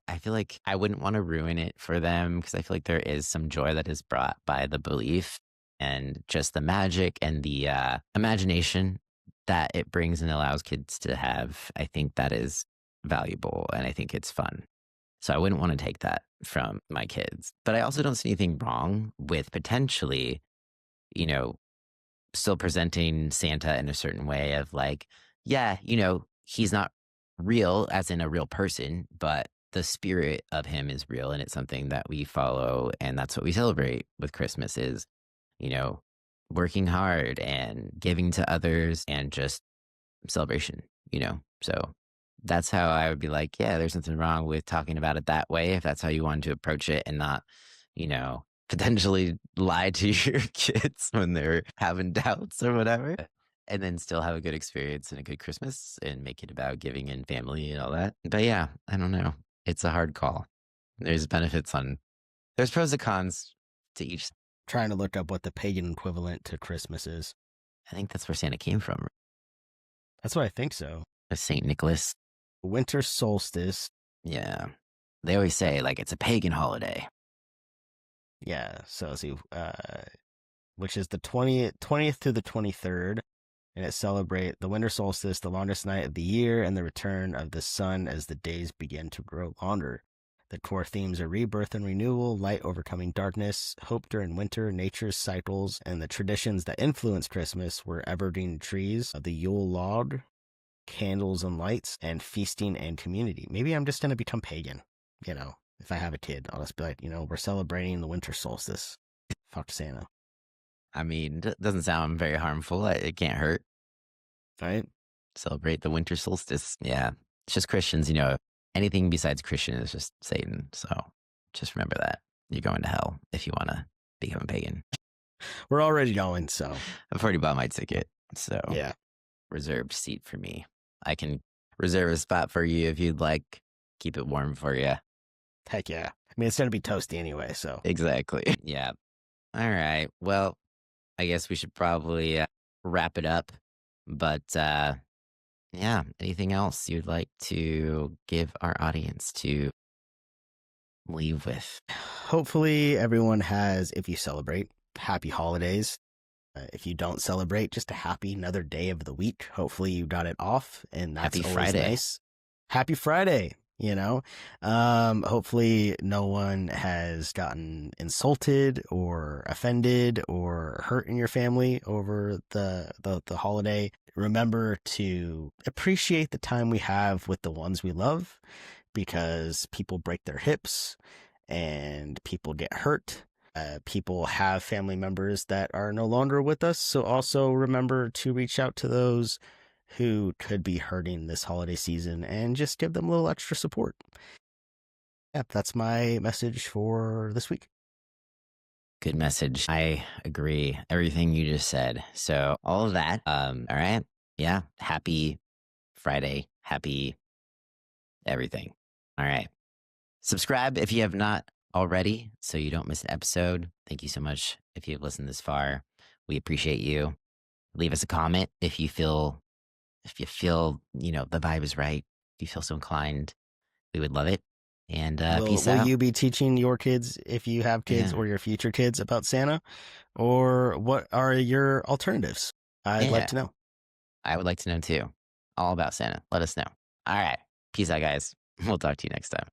I feel like I wouldn't want to ruin it for them, because I feel like there is some joy that is brought by the belief and just the magic and the imagination that it brings and allows kids to have. I think that is valuable, and I think it's fun. So I wouldn't want to take that from my kids. But I also don't see anything wrong with potentially, you know, still presenting Santa in a certain way of like, yeah, he's not real as in a real person, but the spirit of him is real, and it's something that we follow, and that's what we celebrate with Christmas is, you know, working hard and giving to others and just celebration, So that's how I would be like, yeah, there's nothing wrong with talking about it that way if that's how you want to approach it, and not, potentially lie to your kids when they're having doubts or whatever. And then still have a good experience and a good Christmas and make it about giving and family and all that. But yeah, I don't know. It's a hard call. There's there's pros and cons to each. Trying to look up what the pagan equivalent to Christmas is. I think that's where Santa came from. That's what I think so. St. Nicholas. Winter solstice. Yeah. They always say like it's a pagan holiday. Yeah. So let's see, which is the 20th to the 23rd. And it celebrates the winter solstice, the longest night of the year, and the return of the sun as the days begin to grow longer. The core themes are rebirth and renewal, light overcoming darkness, hope during winter, nature's cycles, and the traditions that influence Christmas were evergreen trees, the Yule log, candles and lights, and feasting and community. Maybe I'm just going to become pagan, if I have a kid. I'll just be like, we're celebrating the winter solstice. Fuck Santa. I mean, doesn't sound very harmful. It can't hurt. Right? Celebrate the winter solstice. Yeah. It's just Christians, anything besides Christian is just Satan. So just remember that. You're going to hell if you want to become a pagan. We're already going, so. I've already bought my ticket. So Yeah. reserved seat for me. I can reserve a spot for you if you'd like. Keep it warm for you. Heck yeah. I mean, it's going to be toasty anyway, so. Exactly. Yeah. All right. Well, I guess we should probably wrap it up. But yeah, anything else you'd like to give our audience to leave with? Hopefully, everyone has, if you celebrate, happy holidays. If you don't celebrate, just a happy another day of the week. Hopefully, you got it off, and that's Happy always Friday. nice. Happy Friday. Hopefully no one has gotten insulted or offended or hurt in your family over the holiday. Remember to appreciate the time we have with the ones we love, because people break their hips and people get hurt. People have family members that are no longer with us. So also remember to reach out to those who could be hurting this holiday season and just give them a little extra support. Yeah, that's my message for this week. Good message. I agree. Everything you just said. So all of that. All right. Yeah. Happy Friday. Happy everything. All right. Subscribe if you have not already so you don't miss an episode. Thank you so much if you've listened this far. We appreciate you. Leave us a comment if you feel, the vibe is right. If you feel so inclined, we would love it. And peace Will out. you be teaching your kids, if you have kids, or your future kids, about Santa? Or what are your alternatives? I'd like to know. I would like to know too. All about Santa. Let us know. All right. Peace out, guys. We'll talk to you next time.